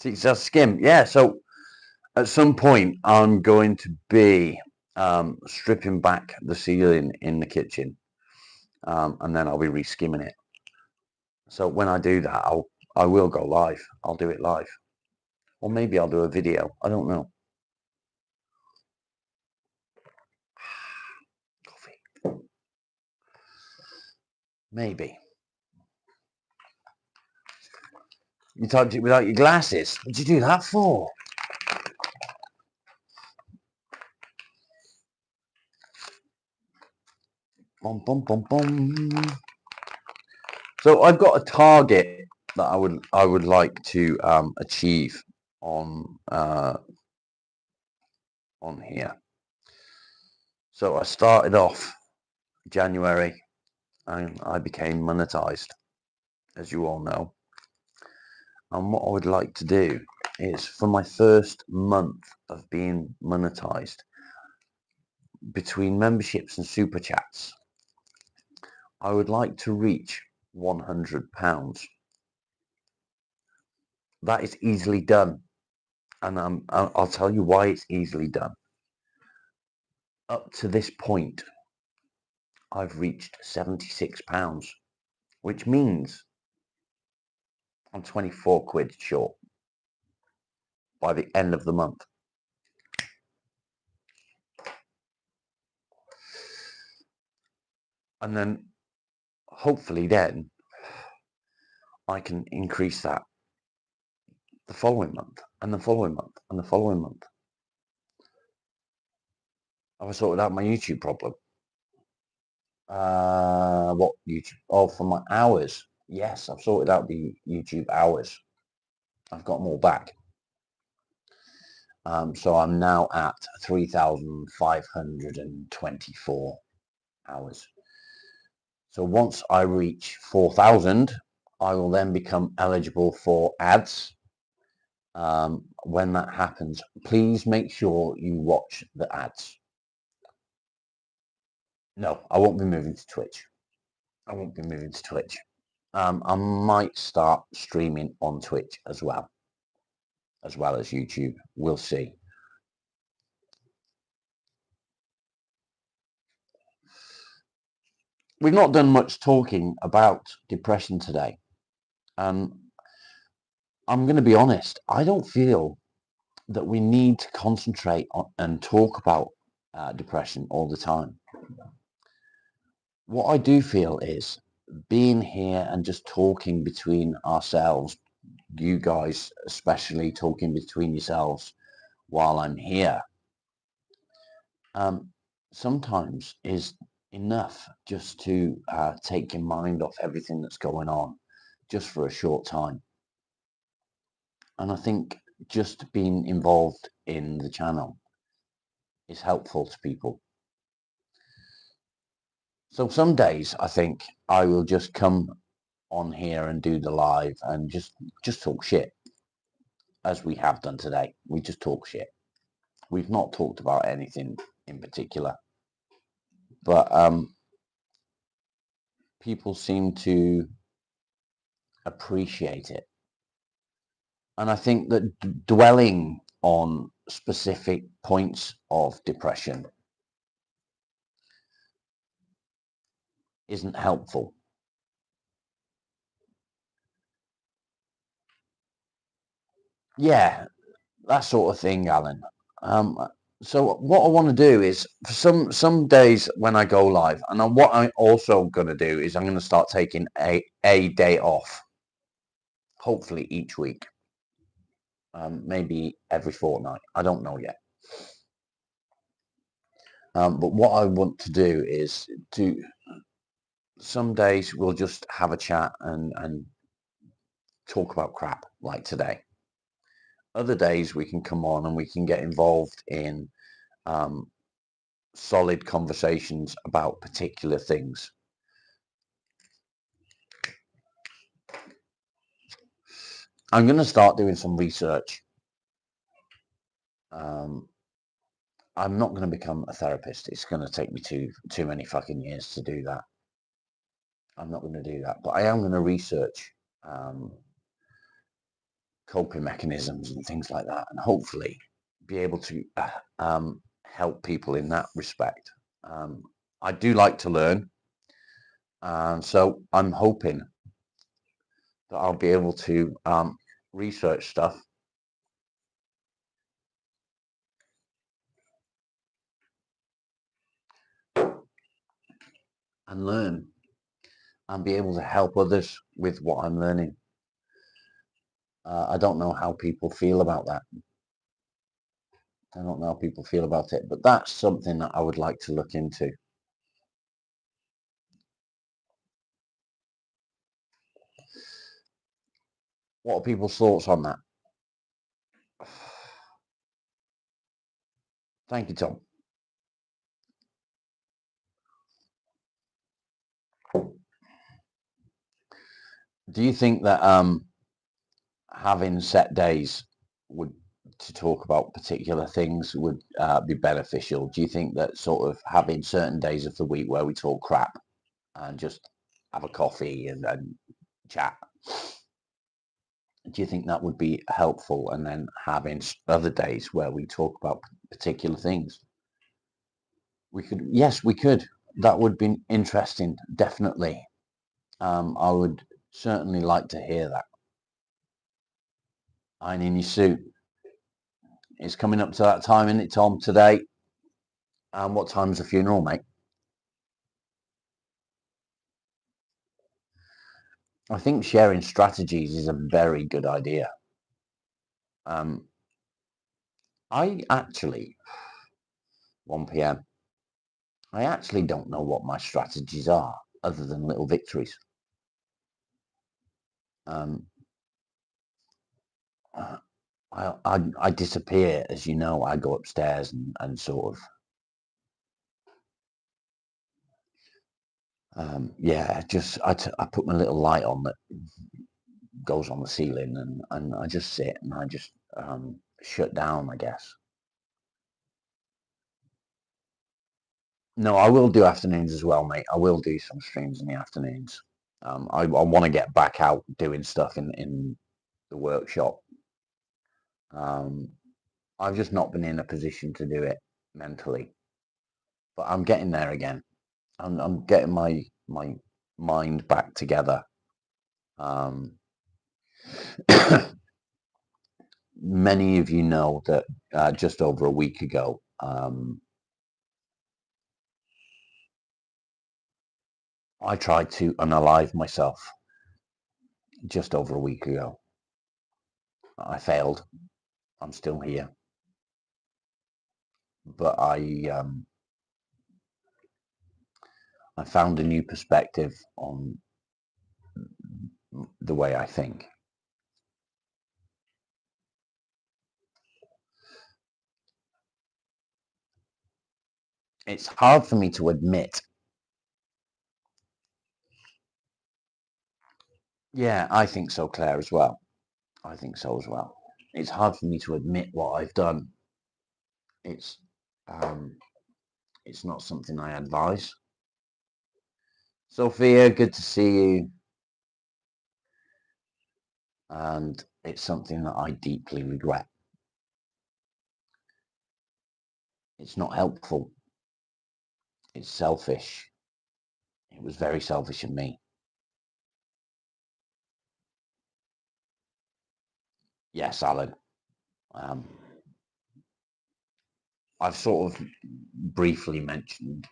See, it's a skim. Yeah, so at some point I'm going to be stripping back the ceiling in the kitchen, and then I'll be reskimming it. So when I do that, I will go live. I'll do it live, or maybe I'll do a video. I don't know. Coffee. Maybe. You typed it without your glasses. What'd you do that for? Bum, bum, bum, bum. So I've got a target that I would like to achieve on here. So I started off January and I became monetized, as you all know. And what I would like to do is, for my first month of being monetized, between memberships and super chats, I would like to reach £100. That is easily done, and I'll tell you why it's easily done. Up to this point, I've reached £76, which means I'm 24 quid short by the end of the month. And then hopefully then I can increase that the following month and the following month and the following month. I've sorted out my YouTube problem. What YouTube? Oh, for my hours. Yes, I've sorted out the YouTube hours. I've got them all back. So I'm now at 3,524 hours. So once I reach 4,000, I will then become eligible for ads. When that happens, please make sure you watch the ads. No, I won't be moving to Twitch. I won't be moving to Twitch. I might start streaming on Twitch as well as YouTube. We'll see. We've not done much talking about depression today. I'm going to be honest. I don't feel that we need to concentrate on and talk about depression all the time. What I do feel is being here and just talking between ourselves, you guys especially talking between yourselves while I'm here, sometimes is enough just to take your mind off everything that's going on just for a short time. And I think just being involved in the channel is helpful to people. So some days I think I will just come on here and do the live and just talk shit, as we have done today. We just talk shit. We've not talked about anything in particular, but people seem to appreciate it. And I think that dwelling on specific points of depression isn't helpful. Yeah, that sort of thing, Alan. So what I want to do is for some days when I go live, and what I'm also going to do is I'm going to start taking a day off, hopefully each week, maybe every fortnight. I don't know yet. But what I want to do is some days we'll just have a chat and talk about crap like today. Other days we can come on and we can get involved in solid conversations about particular things. I'm going to start doing some research. I'm not going to become a therapist. It's going to take me too many fucking years to do that. I'm not going to do that, but I am going to research coping mechanisms and things like that, and hopefully be able to help people in that respect. I do like to learn, and so I'm hoping that I'll be able to research stuff and learn and be able to help others with what I'm learning. I don't know how people feel about that. I don't know how people feel about it, but that's something that I would like to look into. What are people's thoughts on that? Thank you, Tom. Do you think that having set days to talk about particular things would be beneficial? Do you think that sort of having certain days of the week where we talk crap and just have a coffee and chat, do you think that would be helpful? And then having other days where we talk about particular things? Yes, we could. That would be interesting, definitely. I would certainly like to hear that. Ironing your suit. It's coming up to that time, isn't it, Tom, today? What time's the funeral, mate? I think sharing strategies is a very good idea. I actually, 1 p.m. I actually don't know what my strategies are other than little victories. Um, I disappear, as you know. I go upstairs and sort of I put my little light on that goes on the ceiling, and I just sit and I just shut down, I guess. No, I will do afternoons as well, mate. I will do some streams in the afternoons. I want to get back out doing stuff in the workshop. I've just not been in a position to do it mentally, but I'm getting there again. I'm getting my mind back together. Um, many of you know that just over a week ago, I tried to unalive myself. Just over a week ago, I failed. I'm still here, but I found a new perspective on the way I think. It's hard for me to admit. Yeah, I think so, Claire, as well. I think so as well. It's hard for me to admit what I've done. It's um, it's not something I advise. Sophia, good to see you. And it's something that I deeply regret. It's not helpful. It's selfish. It was very selfish of me. Yes, Alan. Um, I've sort of briefly mentioned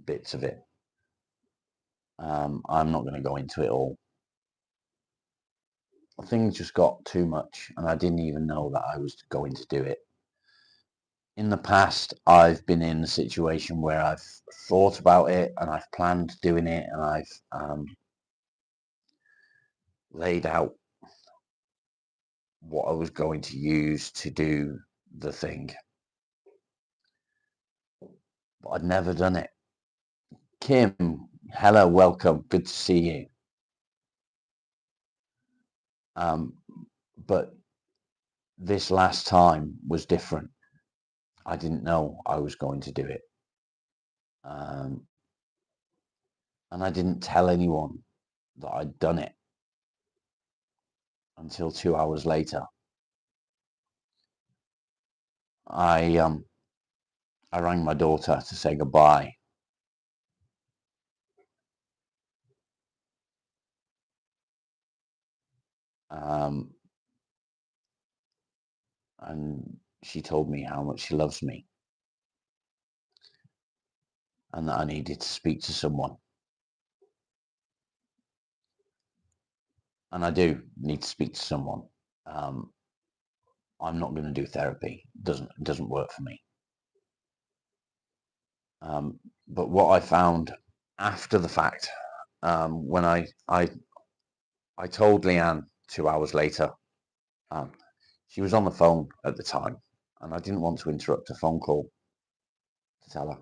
bits of it. I'm not going to go into it all. Things just got too much, and I didn't even know that I was going to do it. In the past, I've been in a situation where I've thought about it and I've planned doing it, and I've laid out what I was going to use to do the thing, but I'd never done it. Kim, hello, welcome, good to see you. But this last time was different. I didn't know I was going to do it. And I didn't tell anyone that I'd done it until 2 hours later. I rang my daughter to say goodbye. And she told me how much she loves me and that I needed to speak to someone. And I do need to speak to someone. I'm not going to do therapy. It doesn't work for me. But what I found after the fact, when I told Leanne 2 hours later, she was on the phone at the time, and I didn't want to interrupt a phone call to tell her.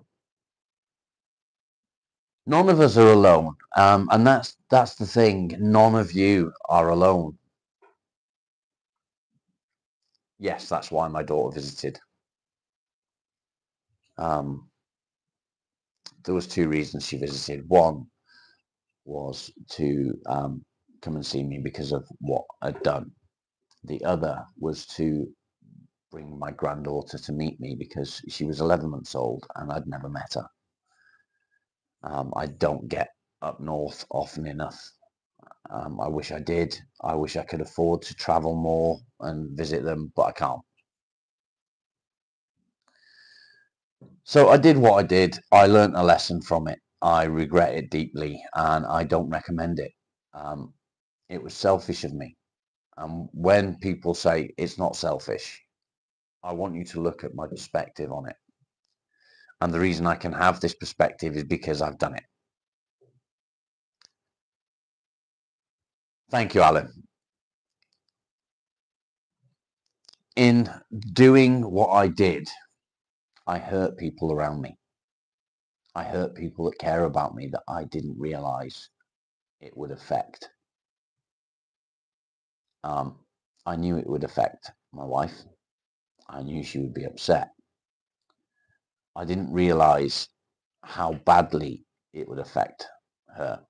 None of us are alone, and that's the thing. None of you are alone. Yes, that's why my daughter visited. There was two reasons she visited. One was to come and see me because of what I'd done. The other was to bring my granddaughter to meet me because she was 11 months old and I'd never met her. I don't get up north often enough. I wish I did. I wish I could afford to travel more and visit them, but I can't. So I did what I did. I learnt a lesson from it. I regret it deeply and I don't recommend it. It was selfish of me. And when people say it's not selfish, I want you to look at my perspective on it. And the reason I can have this perspective is because I've done it. Thank you, Alan. In doing what I did, I hurt people around me. I hurt people that care about me that I didn't realize it would affect. I knew it would affect my wife. I knew she would be upset. I didn't realize how badly it would affect her.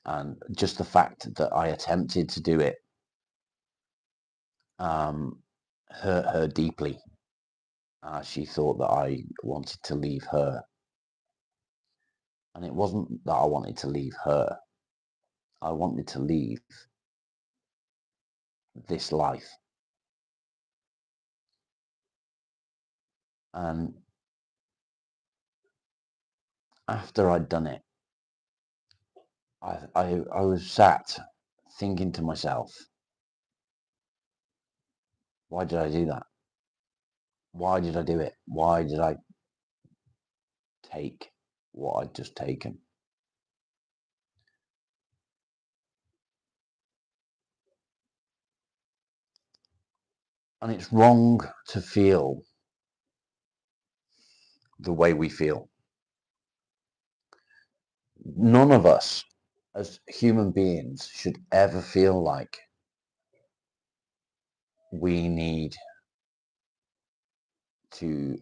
And just the fact that I attempted to do it hurt her deeply. She thought that I wanted to leave her. And it wasn't that I wanted to leave her. I wanted to leave this life. And after I'd done it, I was sat thinking to myself, why did I do that? Why did I do it? Why did I take what I'd just taken? And it's wrong to feel the way we feel. None of us as human beings should ever feel like we need to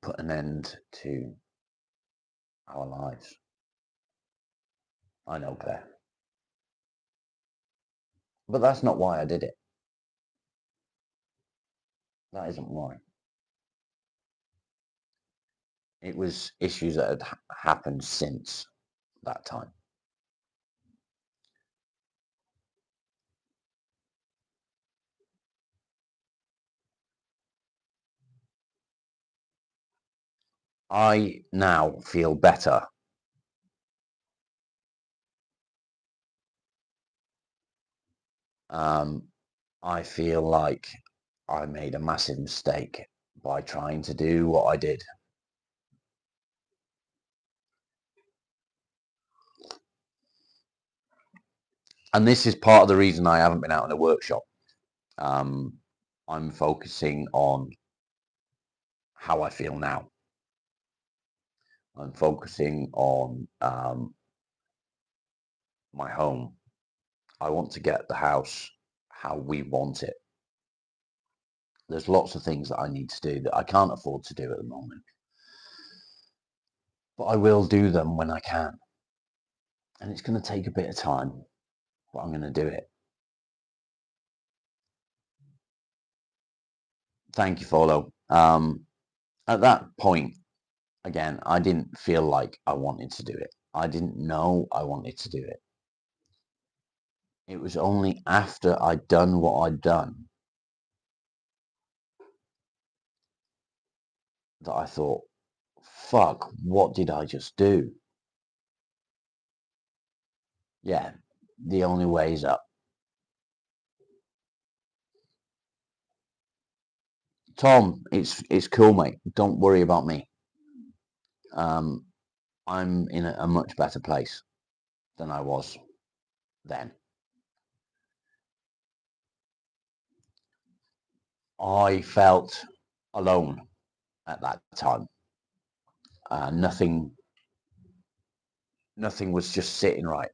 put an end to our lives. I know, Claire. But that's not why I did it. That isn't why. It was issues that had happened since that time. I now feel better. I feel like I made a massive mistake by trying to do what I did. And this is part of the reason I haven't been out in a workshop. I'm focusing on how I feel now. I'm focusing on my home. I want to get the house how we want it. There's lots of things that I need to do that I can't afford to do at the moment. But I will do them when I can. And it's going to take a bit of time, but I'm going to do it. Thank you, Follow. At that point, again, I didn't feel like I wanted to do it. I didn't know I wanted to do it. It was only after I'd done what I'd done that I thought, fuck, what did I just do? Yeah, the only way is up. Tom, it's cool, mate. Don't worry about me. I'm in a much better place than I was then. I felt alone at that time. Nothing was just sitting right.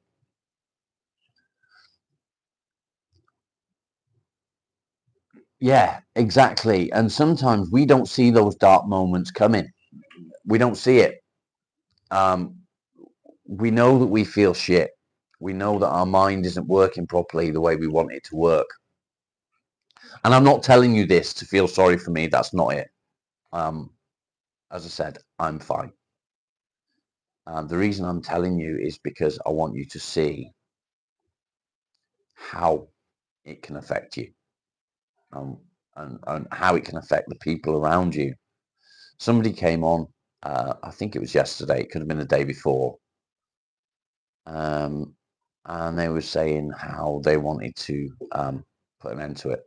Yeah, exactly. And sometimes we don't see those dark moments coming. We don't see it. We know that we feel shit. We know that our mind isn't working properly the way we want it to work. And I'm not telling you this to feel sorry for me. That's not it. As I said, I'm fine. The reason I'm telling you is because I want you to see how it can affect you, and how it can affect the people around you. Somebody came on, I think it was yesterday, it could have been the day before, and they were saying how they wanted to put an end to it.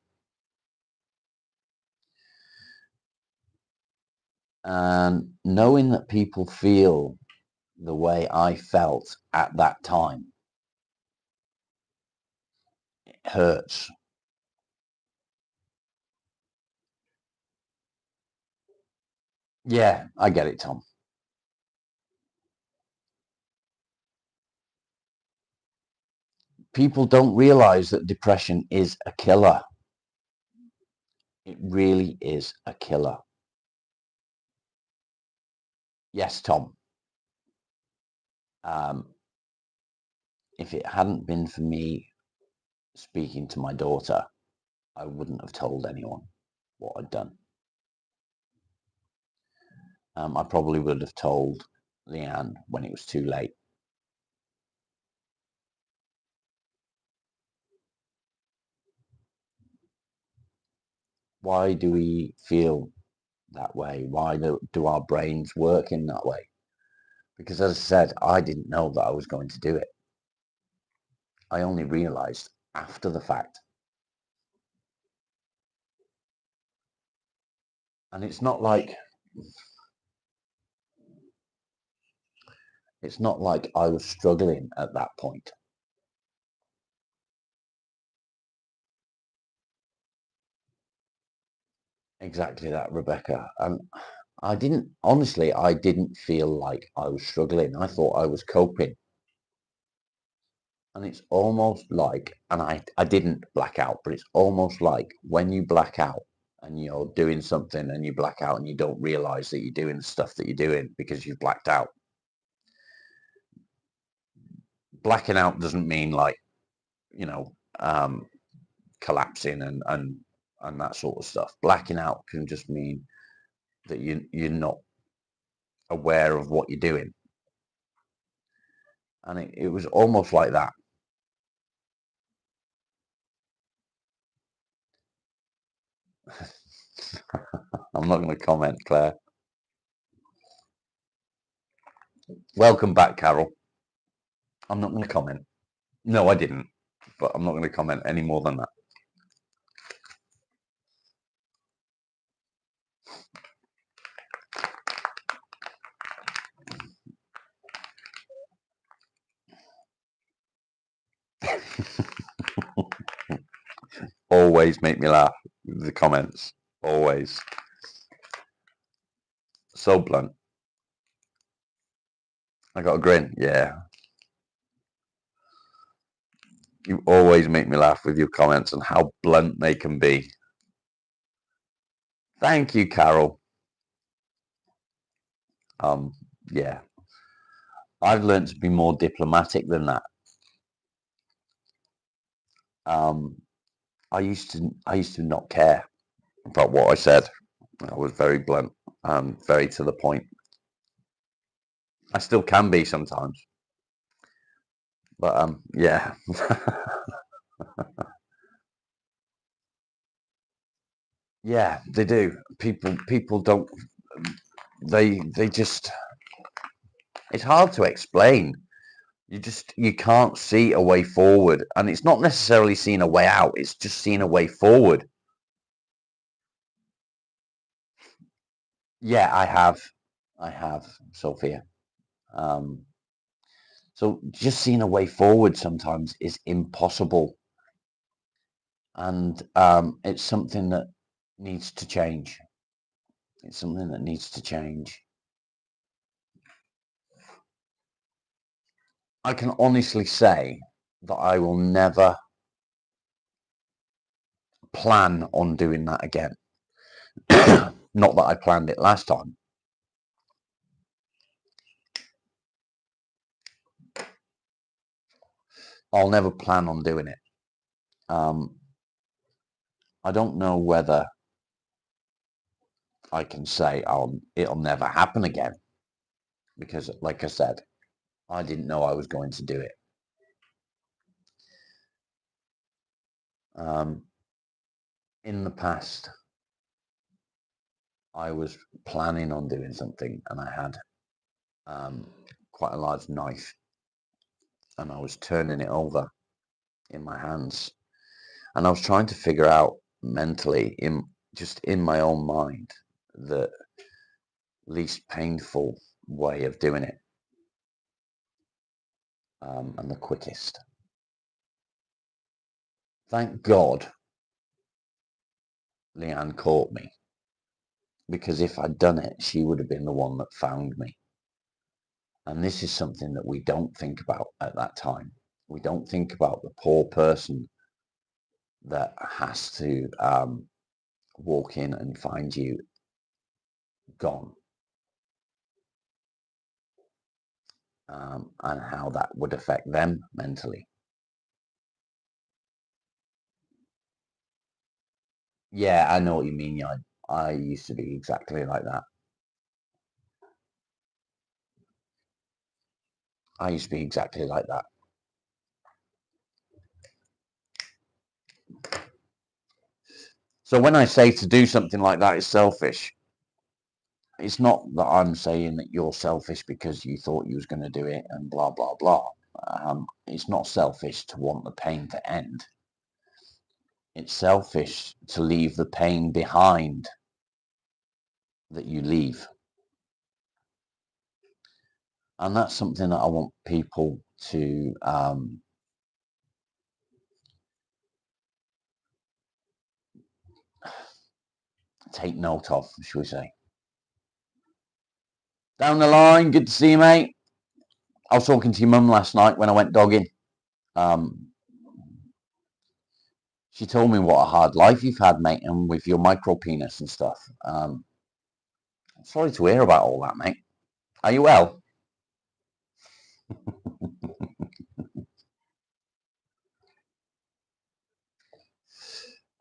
And knowing that people feel the way I felt at that time, it hurts. Yeah, I get it, Tom. People don't realize that depression is a killer. It really is a killer. Yes, Tom. If it hadn't been for me speaking to my daughter, I wouldn't have told anyone what I'd done. I probably would have told Leanne when it was too late. Why do we feel that way? Why do our brains work in that way? Because as I said, I didn't know that I was going to do it. I only realized after the fact. And it's not like I was struggling at that point. Exactly that, Rebecca. And I didn't feel like I was struggling. I thought I was coping. And it's almost like, and I didn't black out, but it's almost like when you black out and you're doing something and you black out and you don't realize that you're doing the stuff that you're doing because you've blacked out. Blacking out doesn't mean like, you know, collapsing and that sort of stuff. Blacking out can just mean that you're not aware of what you're doing. And it was almost like that. I'm not going to comment, Claire. Welcome back, Carol. I'm not going to comment. No, I didn't. But I'm not going to comment any more than that. Always make me laugh. The comments. Always. So blunt. I got a grin. Yeah. You always make me laugh with your comments and how blunt they can be. Thank you, Carol. Yeah. I've learned to be more diplomatic than that. I used to not care about what I said. I was very blunt, very to the point. I still can be sometimes, but yeah. Yeah, they do. People don't. They just. It's hard to explain. You can't see a way forward, and it's not necessarily seeing a way out. It's just seeing a way forward. Yeah, I have, Sophia. Um, so just seeing a way forward sometimes is impossible, and it's something that needs to change. It's something that needs to change. I can honestly say that I will never plan on doing that again. Not that I planned it last time. I'll never plan on doing it. I don't know whether I can say it'll never happen again because, like I said, I didn't know I was going to do it. In the past, I was planning on doing something and I had quite a large knife and I was turning it over in my hands, and I was trying to figure out mentally, in my own mind, the least painful way of doing it, and the quickest. Thank God Leanne caught me, because if I'd done it, she would have been the one that found me. And this is something that we don't think about at that time. We don't think about the poor person that has to walk in and find you gone, and how that would affect them mentally. Yeah, I know what you mean. Yeah, I used to be exactly like that. I used to be exactly like that. So when I say to do something like that is selfish, it's not that I'm saying that you're selfish because you thought you was going to do it and blah, blah, blah. It's not selfish to want the pain to end. It's selfish to leave the pain behind that you leave. And that's something that I want people to take note of, shall we say. Down the line, good to see you, mate. I was talking to your mum last night when I went dogging. She told me what a hard life you've had, mate, and with your micro penis and stuff. I'm sorry to hear about all that, mate. Are you well?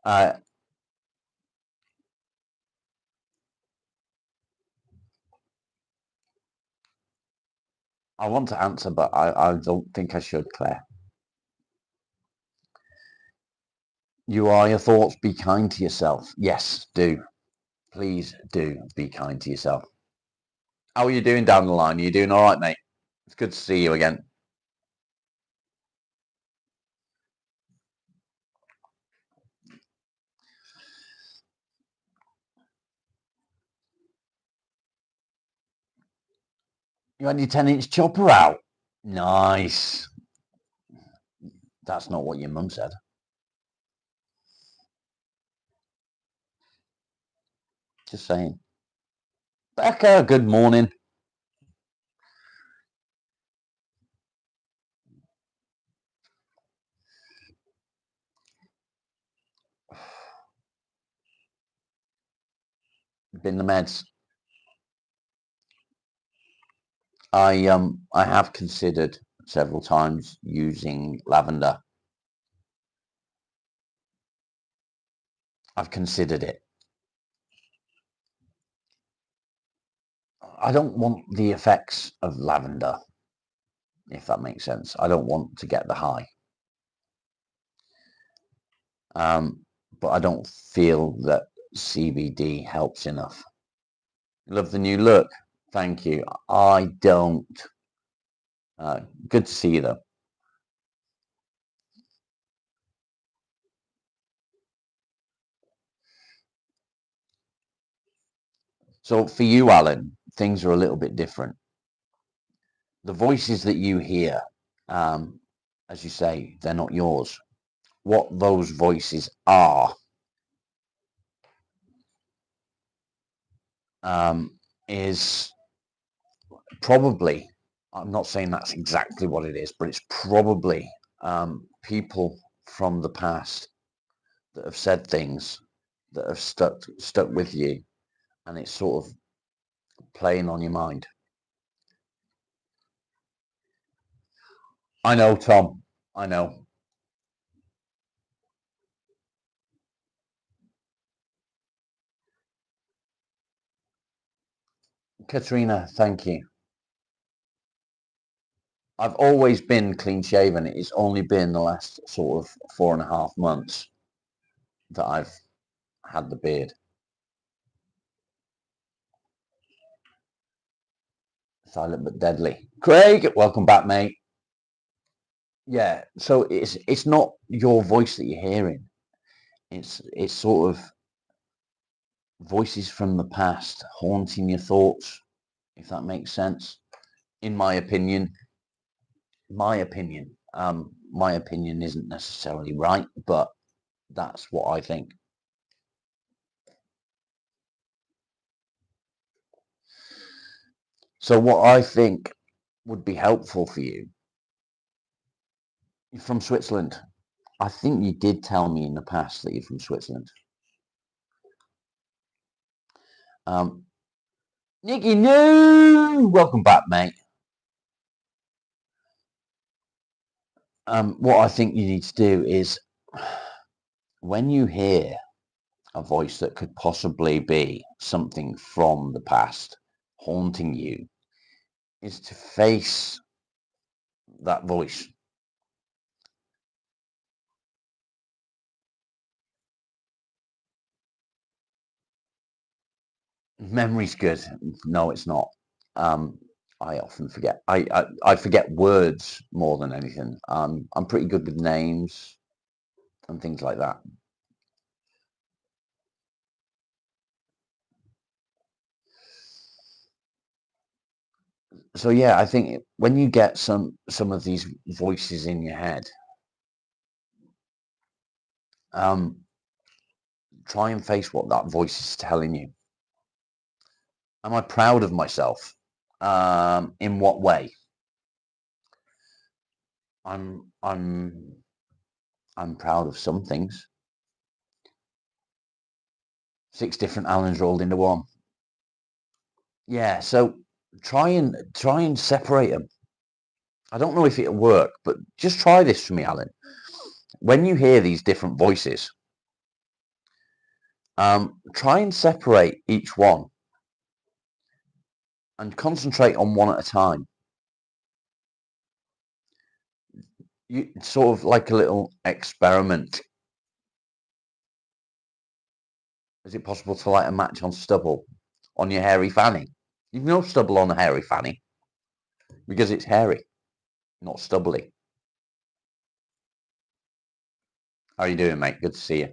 I want to answer, but I don't think I should, Claire. You are your thoughts. Be kind to yourself. Yes, do. Please do be kind to yourself. How are you doing down the line? Are you doing all right, mate? It's good to see you again. You had your 10-inch chopper out. Nice. That's not what your mum said. Just saying. Becca, good morning. Been the meds. I have considered several times using lavender. I've considered it. I don't want the effects of lavender, if that makes sense. I don't want to get the high. But I don't feel that CBD helps enough. Love the new look. Thank you. I don't. Good to see you, though. So for you, Alan, things are a little bit different. The voices that you hear, as you say, they're not yours. What those voices are, is probably, I'm not saying that's exactly what it is, but it's probably people from the past that have said things that have stuck with you, and it's sort of playing on your mind. I know, Tom. I know. Katrina, thank you. I've always been clean shaven. It's only been the last sort of 4.5 months that I've had the beard. Silent but deadly. Craig, welcome back, mate. Yeah, so it's not your voice that you're hearing. It's sort of voices from the past haunting your thoughts, if that makes sense. In my opinion, my opinion isn't necessarily right, but that's what I think. So what I think would be helpful for you, you're from Switzerland. I think you did tell me in the past that you're from Switzerland. Nicky, no, welcome back, mate. What I think you need to do is, when you hear a voice that could possibly be something from the past haunting you, is to face that voice. Memory's good. No, it's not. Um, I often forget. I forget words more than anything. I'm pretty good with names and things like that. So yeah, I think when you get some of these voices in your head, um, try and face what that voice is telling you. Am I proud of myself? In what way? I'm I'm I'm proud of some things. Six different Allens rolled into one. Yeah, so try and separate them. I don't know if it'll work, but just try this for me, Alan. When you hear these different voices, try and separate each one and concentrate on one at a time. You sort of like a little experiment. Is it possible to light a match on stubble on your hairy fanny? You've no stubble on a hairy fanny because it's hairy, not stubbly. How are you doing, mate? Good to see you.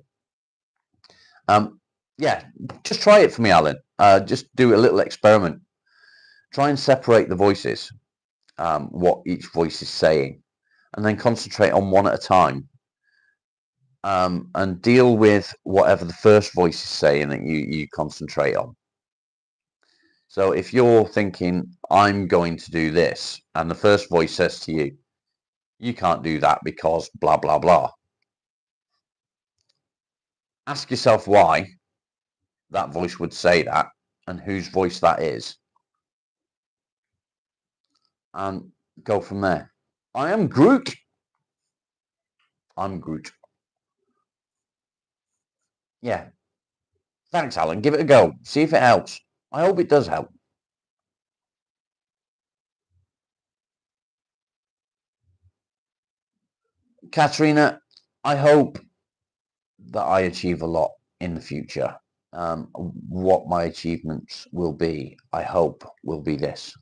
Um, yeah, just try it for me, Alan. Just do a little experiment. Try and separate the voices, what each voice is saying, and then concentrate on one at a time. And deal with whatever the first voice is saying that you concentrate on. So if you're thinking, I'm going to do this, and the first voice says to you, you can't do that because blah, blah, blah. Ask yourself why that voice would say that and whose voice that is, and go from there. I am Groot. I'm Groot. Yeah. Thanks, Alan. Give it a go. See if it helps. I hope it does help. Katrina, I hope that I achieve a lot in the future. What my achievements will be, I hope, will be this.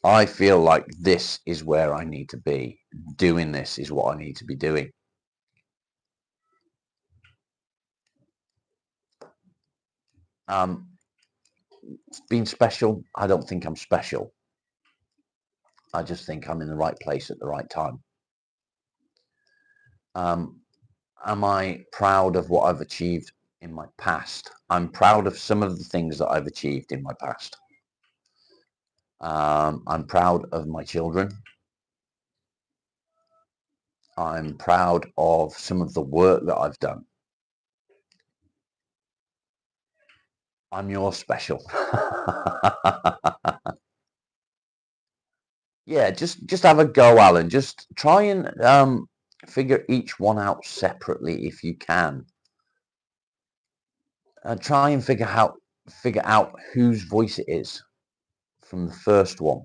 I feel like this is where I need to be. Doing this is what I need to be doing. Being special, I don't think I'm special. I just think I'm in the right place at the right time. Am I proud of what I've achieved in my past? I'm proud of some of the things that I've achieved in my past. I'm proud of my children. I'm proud of some of the work that I've done. I'm your special. Yeah, just have a go, Alan. Just try and figure each one out separately if you can. Try and figure out whose voice it is from the first one.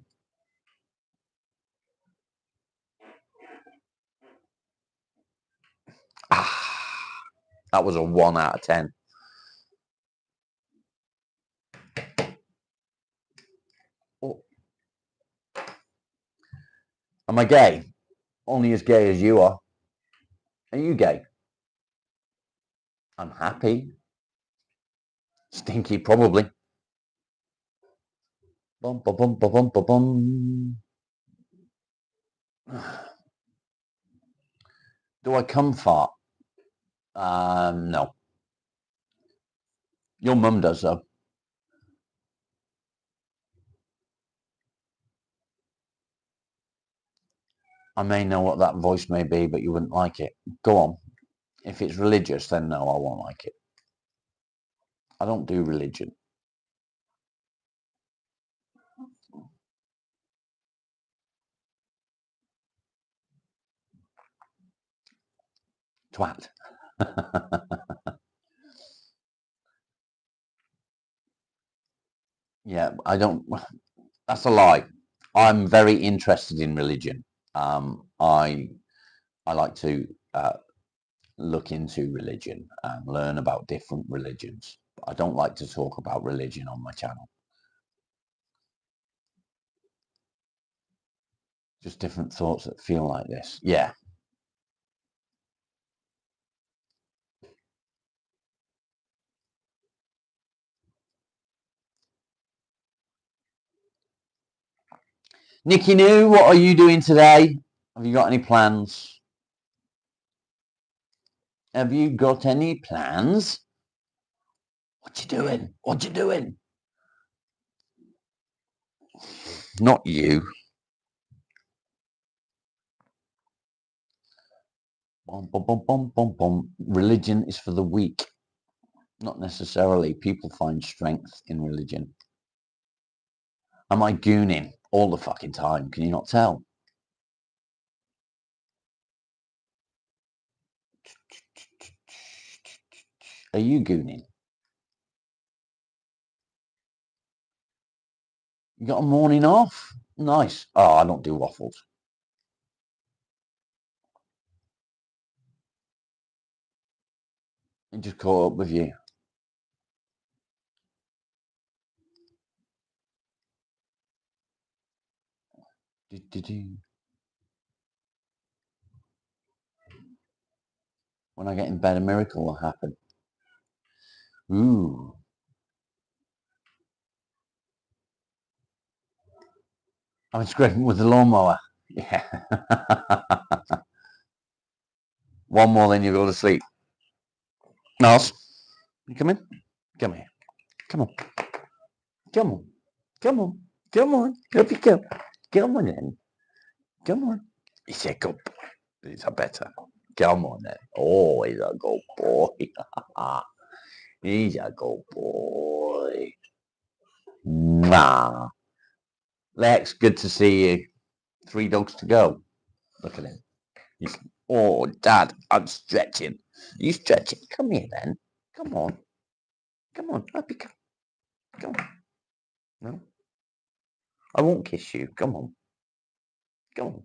Ah, that was a 1 out of 10. Oh, am I gay? Only as gay as you are. Are you gay? I'm happy. Stinky, probably. Bum, bum, bum, bum, bum, bum, bum. Do I come fart? No. Your mum does, though. I may know what that voice may be, but you wouldn't like it. Go on. If it's religious, then no, I won't like it. I don't do religion. Twat. Yeah, I don't. That's a lie. I'm very interested in religion. I like to look into religion and learn about different religions. But I don't like to talk about religion on my channel. Just different thoughts that feel like this. Yeah. Nikki New, what are you doing today? Have you got any plans? Have you got any plans? What you doing? What you doing? Not you. Bum, bum, bum, bum, bum, bum. Religion is for the weak. Not necessarily. People find strength in religion. Am I gooning all the fucking time? Can you not tell? Are you gooning? You got a morning off? Nice. Oh, I don't do waffles. I just caught up with you. When I get in bed, a miracle will happen. Ooh. I'm scraping with the lawnmower. Yeah. One more, then you go to sleep. Nars, you come in? Come here. Come on. Come on. Come on. Come on. Up you go. Come on then. Come on. He's a good boy. He's a better. Come on then. Oh, he's a good boy. He's a good boy. Nah. Lex, good to see you. 3 dogs to go. Look at him. He's, oh, Dad, I'm stretching. Are you stretching? Come here then. Come on. Come on. Up you go. Come on. No? I won't kiss you. Come on. Come on.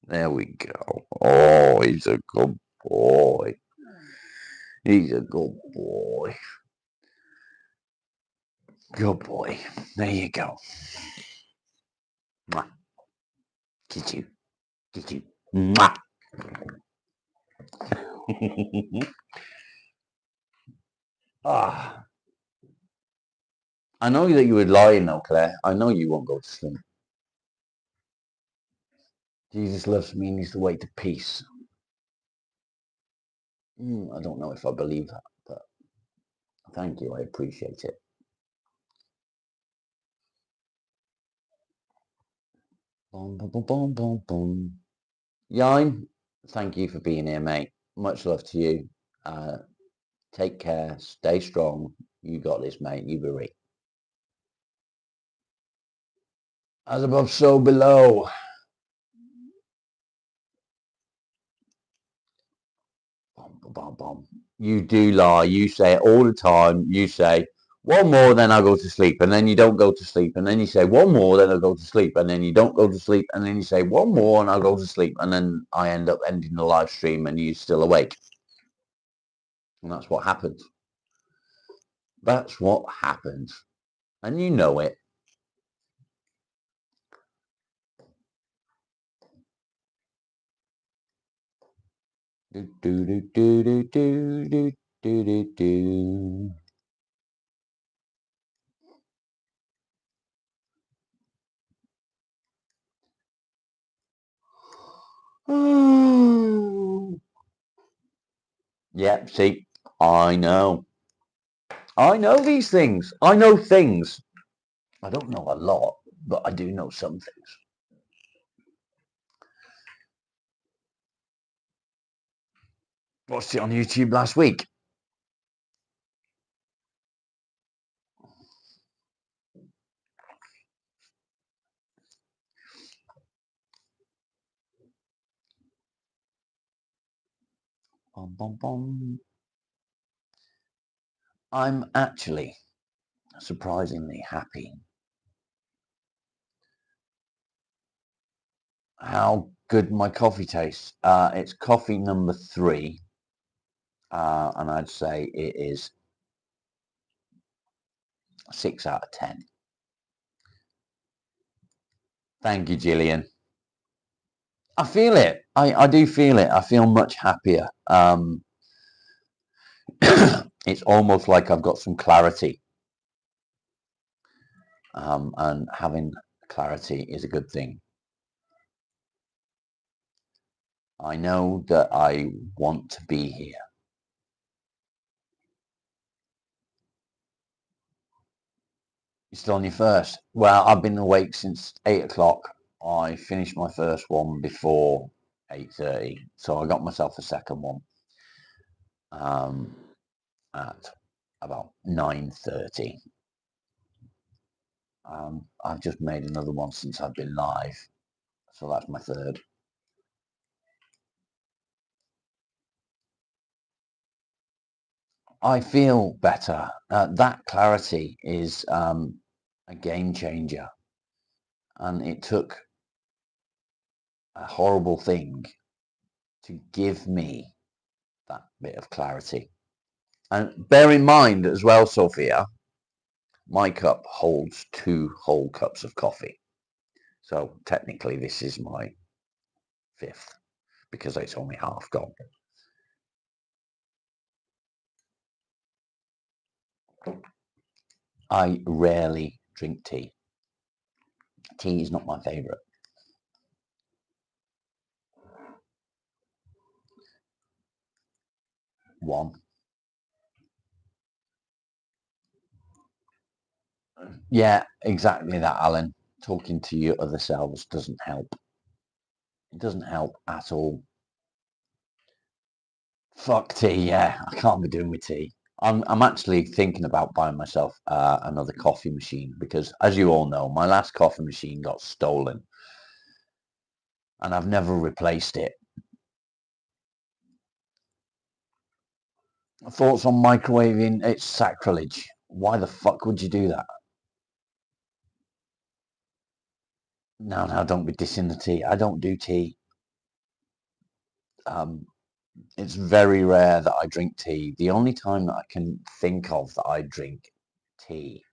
There we go. Oh, he's a good boy. He's a good boy. Good boy. There you go. Mwah. Kiss you. Kiss you. Mwah. Ah. I know that you would lie now, Claire. I know you won't go to sleep. Jesus loves me and he's the way to peace. I don't know if I believe that, but thank you. I appreciate it. Boom, boom, boom, boom, boom, boom. Yine, thank you for being here, mate. Much love to you. Take care. Stay strong. You got this, mate. You be right. As above, so below. Bum, bum, bum, bum. You do lie. You say it all the time. You say, one more, then I'll go to sleep. And then you don't go to sleep. And then you say, one more, then I'll go to sleep. And then you don't go to sleep. And then you say, one more, and I'll go to sleep. And then I end up ending the live stream and you're still awake. And that's what happens. That's what happens. And you know it. Do do do do do do do do do do. Yeah, see, I know. I know these things. I know things. I don't know a lot, but I do know some things. Watched it on YouTube last week. Bum, bum, bum. I'm actually surprisingly happy how good my coffee tastes. It's coffee number 3, and I'd say it is 6 out of 10. Thank you, Gillian. I feel it. I do feel it. I feel much happier. It's almost like I've got some clarity. And having clarity is a good thing. I know that I want to be here. You're still on your first? Well, I've been awake since 8 o'clock. I finished my first one before 8:30, so I got myself a second one at about 9:30. I've just made another one since I've been live, so that's my third. I feel better. That clarity is a game changer, and it took a horrible thing to give me that bit of clarity. And bear in mind as well, Sophia, my cup holds 2 whole cups of coffee. So technically this is my 5th because it's only half gone. I rarely drink tea. Tea is not my favourite. One. Yeah, exactly that, Alan. Talking to your other selves doesn't help. It doesn't help at all. Fuck tea, yeah. I can't be doing with tea. I'm actually thinking about buying myself another coffee machine because, as you all know, my last coffee machine got stolen and I've never replaced it. Thoughts on microwaving? It's sacrilege. Why the fuck would you do that? No, don't be dissing the tea. I don't do tea. It's very rare that I drink tea. The only time that I can think of that I drink tea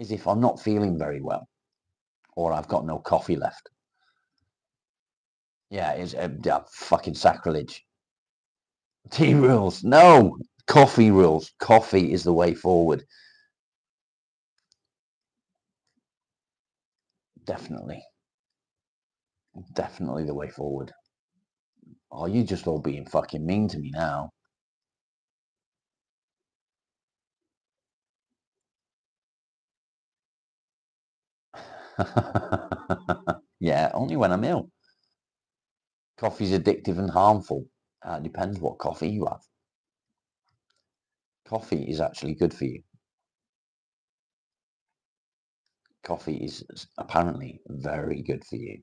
is if I'm not feeling very well or I've got no coffee left. Yeah, it's fucking sacrilege. Tea rules. No, coffee rules. Coffee is the way forward. Definitely. Definitely the way forward. Oh, you just all being fucking mean to me now. Yeah, only when I'm ill. Coffee's addictive and harmful. It depends what coffee you have. Coffee is actually good for you. Coffee is apparently very good for you,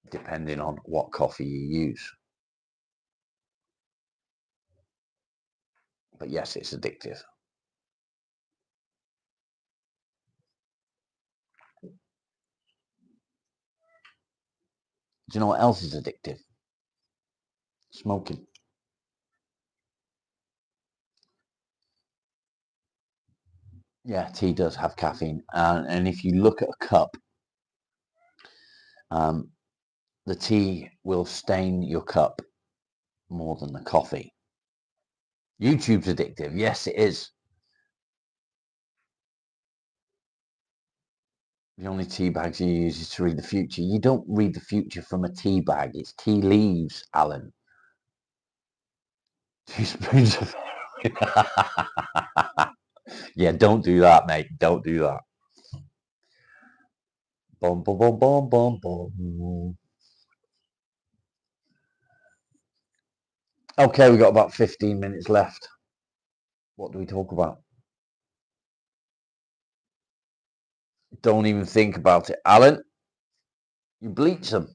depending on what coffee you use. But yes, it's addictive. Do you know what else is addictive? Smoking. Yeah, tea does have caffeine. And if you look at a cup, the tea will stain your cup more than the coffee. YouTube's addictive. Yes, it is. The only tea bags you use is to read the future. You don't read the future from a tea bag. It's tea leaves, Alan. 2 spoons of yeah, don't do that, mate. Don't do that. Bum, bum, bum, bum, bum, bum. Okay, we've got about 15 minutes left. What do we talk about? Don't even think about it. Alan, you bleach them.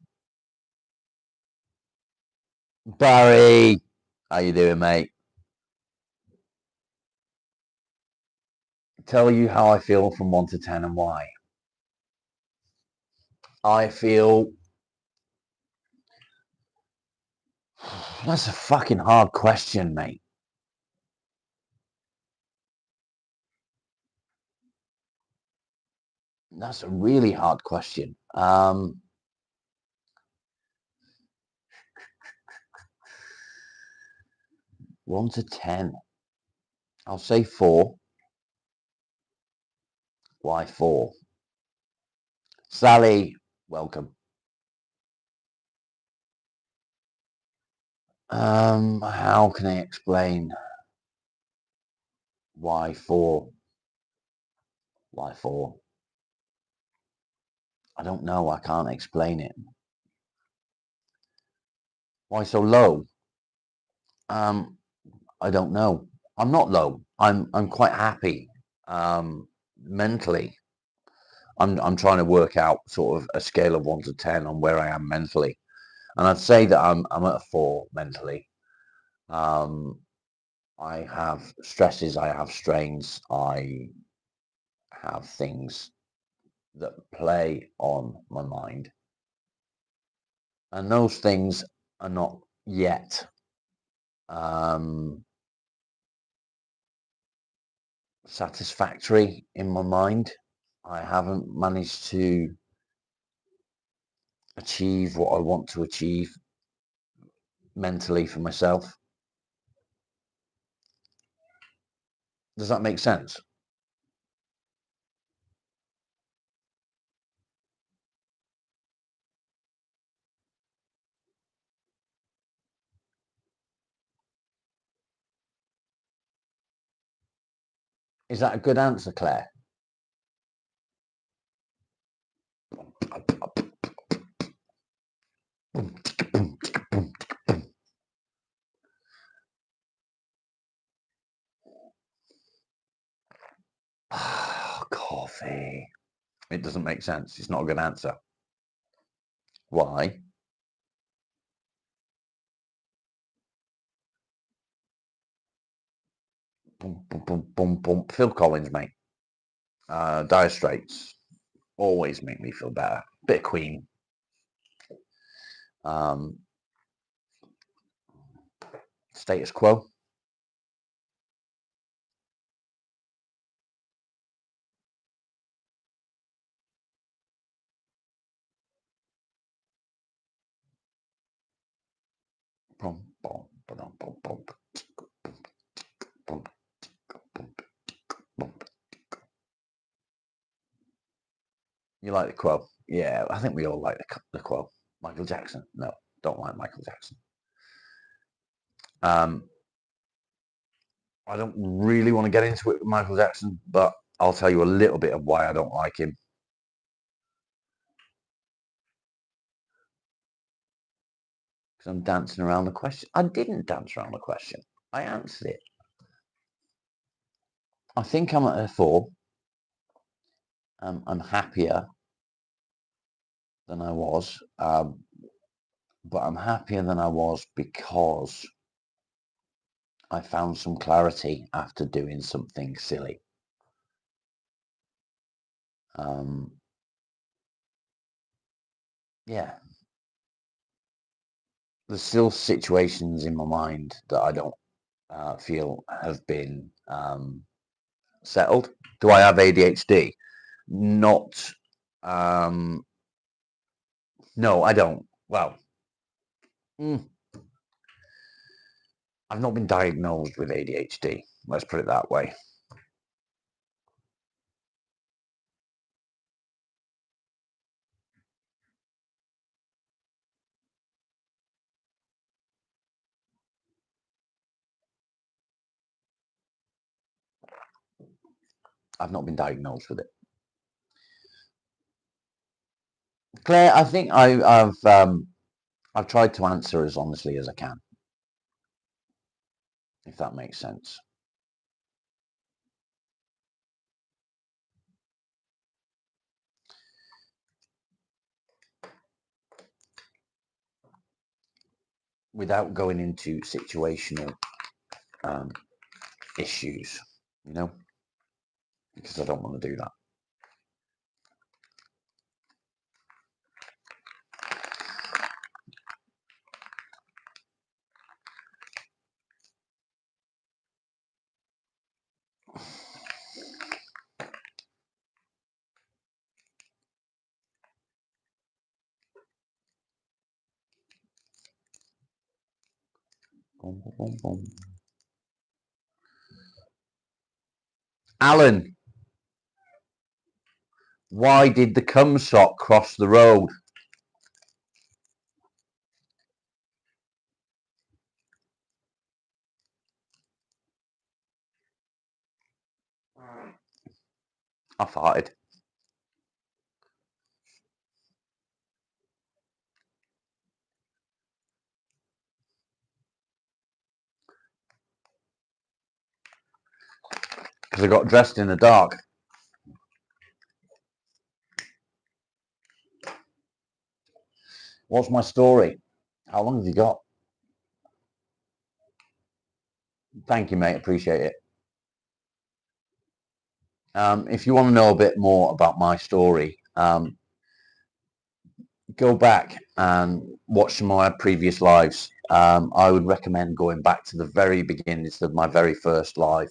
Barry, how you doing, mate? Tell you how I feel from 1 to 10 and why. I feel... That's a fucking hard question, mate. That's a really hard question. 1 to 10. I'll say 4. Why 4? Sally, welcome. How can I explain why 4? Why 4? I don't know. I can't explain it. Why so low? I don't know. I'm not low. I'm quite happy. Mentally, I'm trying to work out sort of a scale of 1 to 10 on where I am mentally, and I'd say that I'm at a 4 mentally. I have stresses. I have strains. I have things that play on my mind, and those things are not yet satisfactory in my mind. I haven't managed to achieve what I want to achieve mentally for myself. Does that make sense? Is that a good answer, Claire? Coffee. It doesn't make sense. It's not a good answer. Why? Boom, boom, boom, boom, boom. Phil Collins, mate. Dire Straits always make me feel better. Bit of Queen. Status Quo. Boom, boom, boom, boom, boom, boom, boom. You like the Quo? Yeah, I think we all like the Quo. Michael Jackson? No, don't like Michael Jackson. I don't really want to get into it with Michael Jackson, but I'll tell you a little bit of why I don't like him. Because I'm dancing around the question. I didn't dance around the question. I answered it. I think I'm at a 4. I'm happier than I was, but I'm happier than I was because I found some clarity after doing something silly. Yeah. There's still situations in my mind that I don't feel have been settled. Do I have ADHD? Not. No, I don't. Well, I've not been diagnosed with ADHD. Let's put it that way. I've not been diagnosed with it. Claire, I think I've tried to answer as honestly as I can, if that makes sense. Without going into situational issues, you know, because I don't want to do that. Boom, boom, boom, boom. Alan, why did the cum sock cross the road? I farted. Because I got dressed in the dark. What's my story? How long have you got? Thank you, mate. Appreciate it. If you want to know a bit more about my story, go back and watch some of my previous lives. I would recommend going back to the very beginnings of my very first live,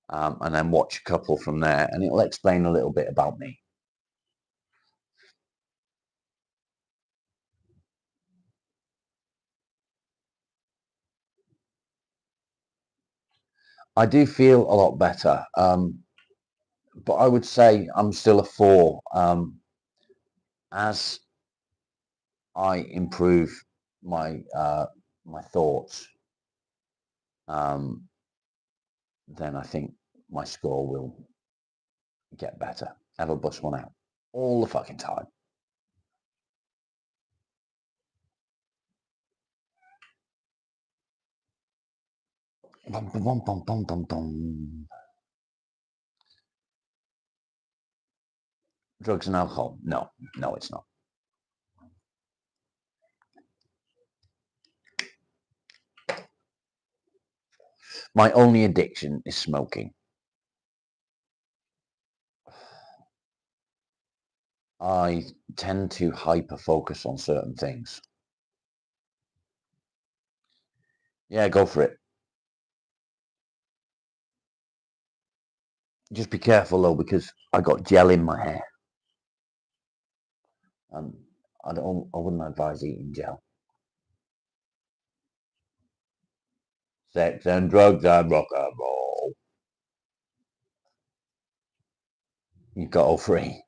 and then watch a couple from there, and it'll explain a little bit about me. I do feel a lot better, but I would say I'm still a 4. As I improve my my thoughts, then I think my score will get better. Have a bust one out all the fucking time. Bum, bum, bum, bum, bum, bum. Drugs and alcohol? No, no, it's not. My only addiction is smoking. I tend to hyper focus on certain things. Yeah, go for it. Just be careful though, because I got gel in my hair. I wouldn't advise eating gel. Sex and drugs and rock and roll. You got all free.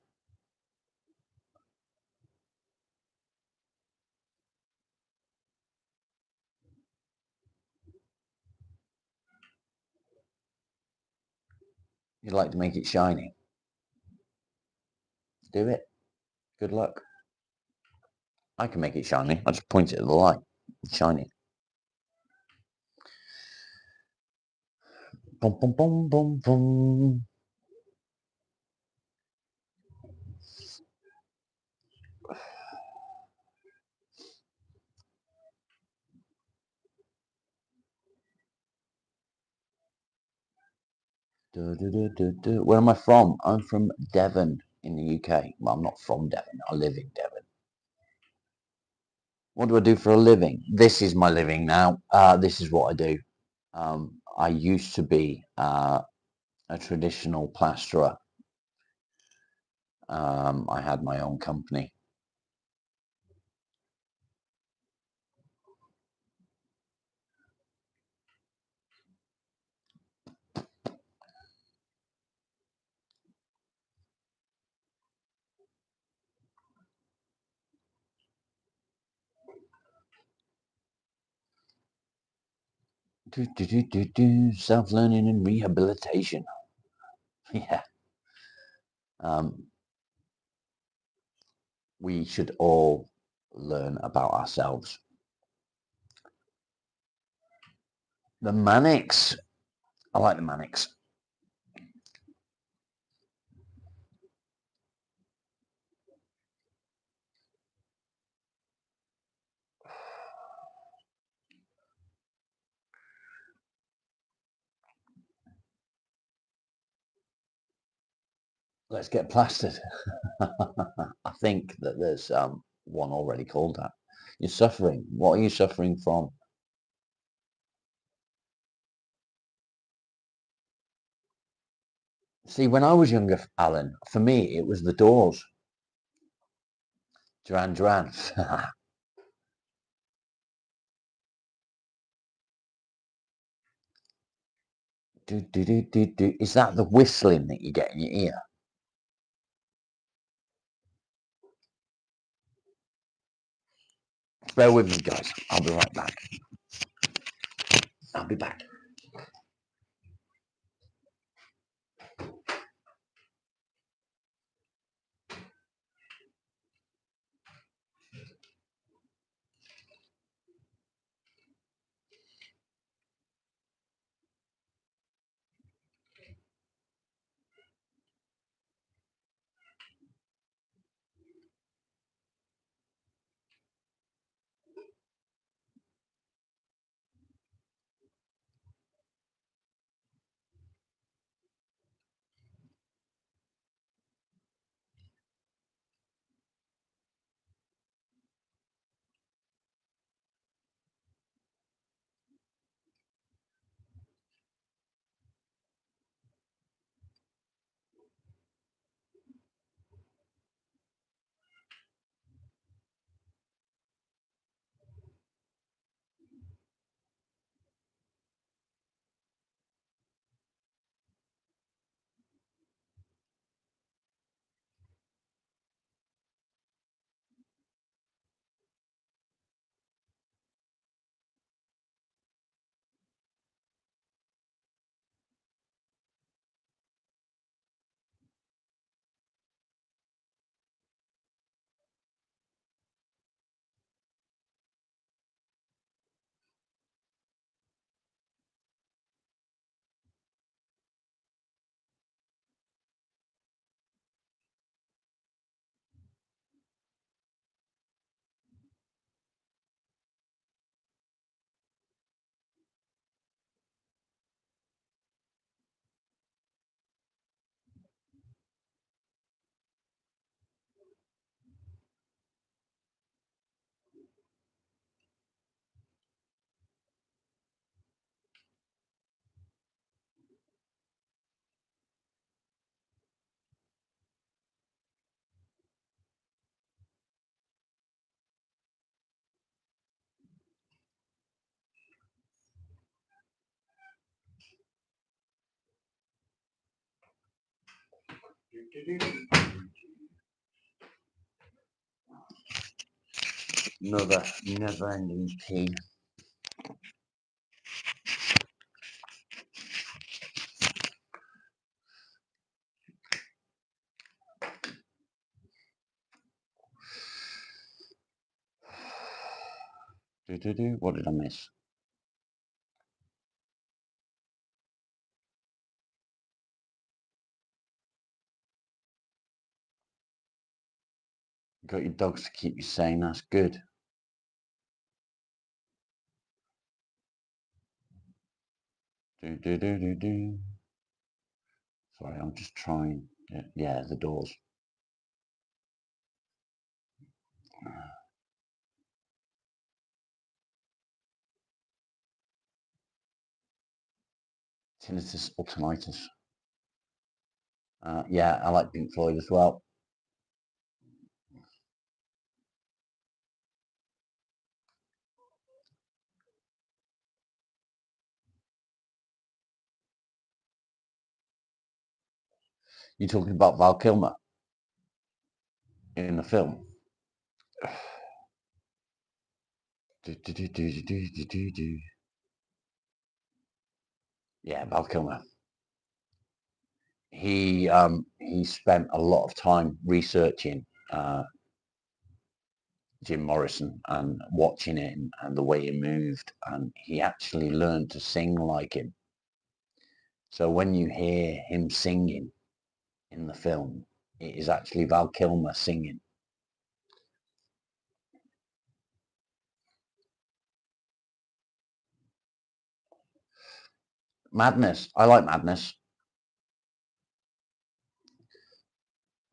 You'd like to make it shiny. Do it. Good luck. I can make it shiny. I just point it at the light. It's shiny. Boom, boom, boom, boom, boom. Where am I from? I'm from Devon in the UK. Well, I'm not from Devon. I live in Devon. What do I do for a living? This is my living now. This is what I do. I used to be a traditional plasterer. I had my own company. Self-learning and rehabilitation. Yeah. We should all learn about ourselves. The Manics. I like the Manics. Let's get plastered. I think that there's one already called that. You're suffering. What are you suffering from? See, when I was younger, Alan, for me, it was the Doors. Duran Duran. Is that the whistling that you get in your ear? Bear with me, guys. I'll be right back. I'll be back. Another never-ending tea. What did I miss? Got your dogs to keep you sane. That's good. Sorry, I'm just trying. Yeah, the Doors. Tinnitus or tinnitus. Yeah, I like Pink Floyd as well. You're talking about Val Kilmer in the film. Yeah, Val Kilmer. He spent a lot of time researching Jim Morrison and watching him and the way he moved, and he actually learned to sing like him. So when you hear him singing in the film, it is actually Val Kilmer singing. Madness. I like Madness.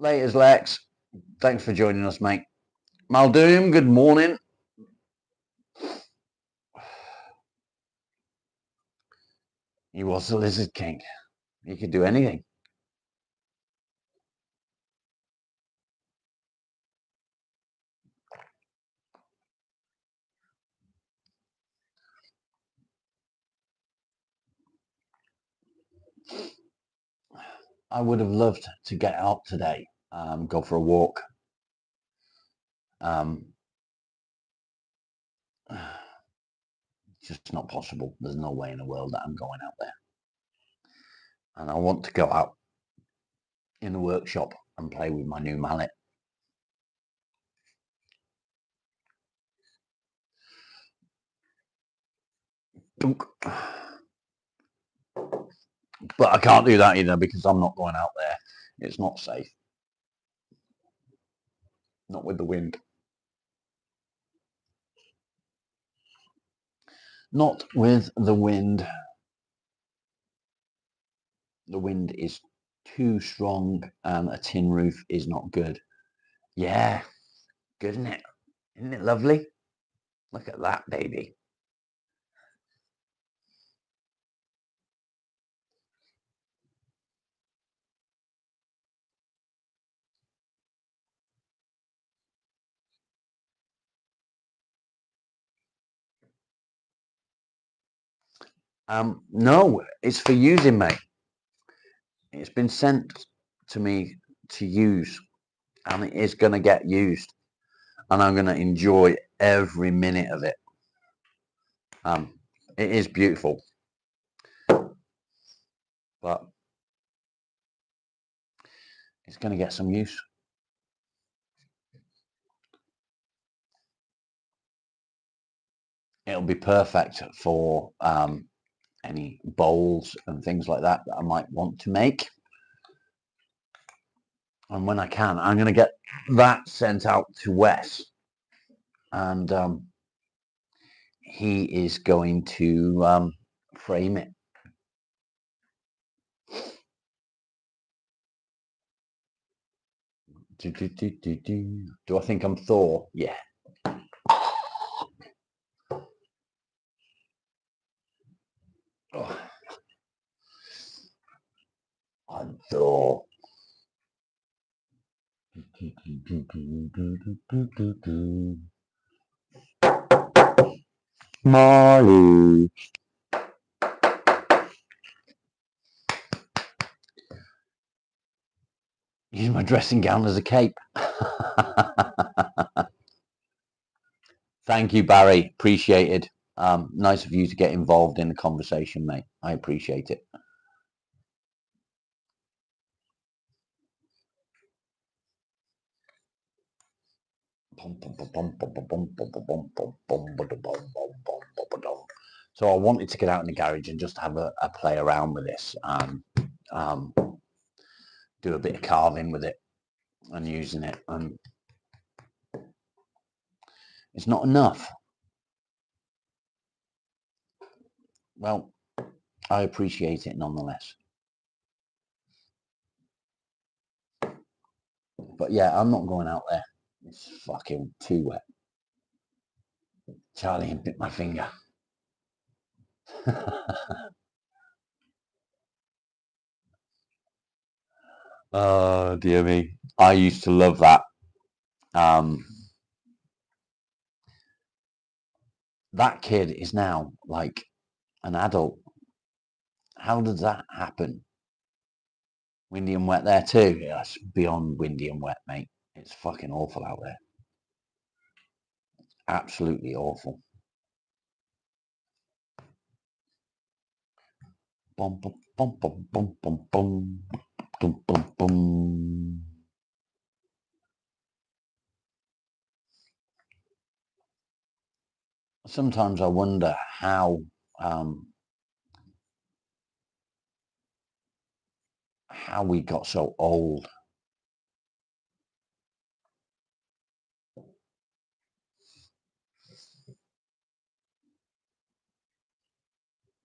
Laters, Lex. Thanks for joining us, mate. Maldoom, good morning. He was the Lizard King. He could do anything. I would have loved to get out today, go for a walk. Just not possible. There's no way in the world that I'm going out there. And I want to go out in the workshop and play with my new mallet. But I can't do that either because I'm not going out there. It's not safe. Not with the wind. Not with the wind. The wind is too strong and a tin roof is not good. Yeah, good, isn't it? Isn't it lovely? Look at that, baby. No, it's for using, mate. It's been sent to me to use, and it is going to get used, and I'm going to enjoy every minute of it. It is beautiful, but it's going to get some use. It'll be perfect for any bowls and things like that I might want to make. And when I can, I'm going to get that sent out to Wes, and he is going to frame it. Do I think I'm Thor? Yeah. Oh. I'm Thor. Molly. Use my dressing gown as a cape. Thank you, Barry. Appreciated. Nice of you to get involved in the conversation, mate. I appreciate it. So I wanted to get out in the garage and just have a play around with this and do a bit of carving with it and using it. And it's not enough. Well, I appreciate it nonetheless. But yeah, I'm not going out there. It's fucking too wet. Charlie bit my finger. Oh, dear me. I used to love that. That kid is now like an adult. How does that happen? Windy and wet there too. Yeah, it's beyond windy and wet, mate. It's fucking awful out there. Absolutely awful. Bum, bum, bum, bum, bum, bum, bum. Bum, bum, bum. Sometimes I wonder how we got so old.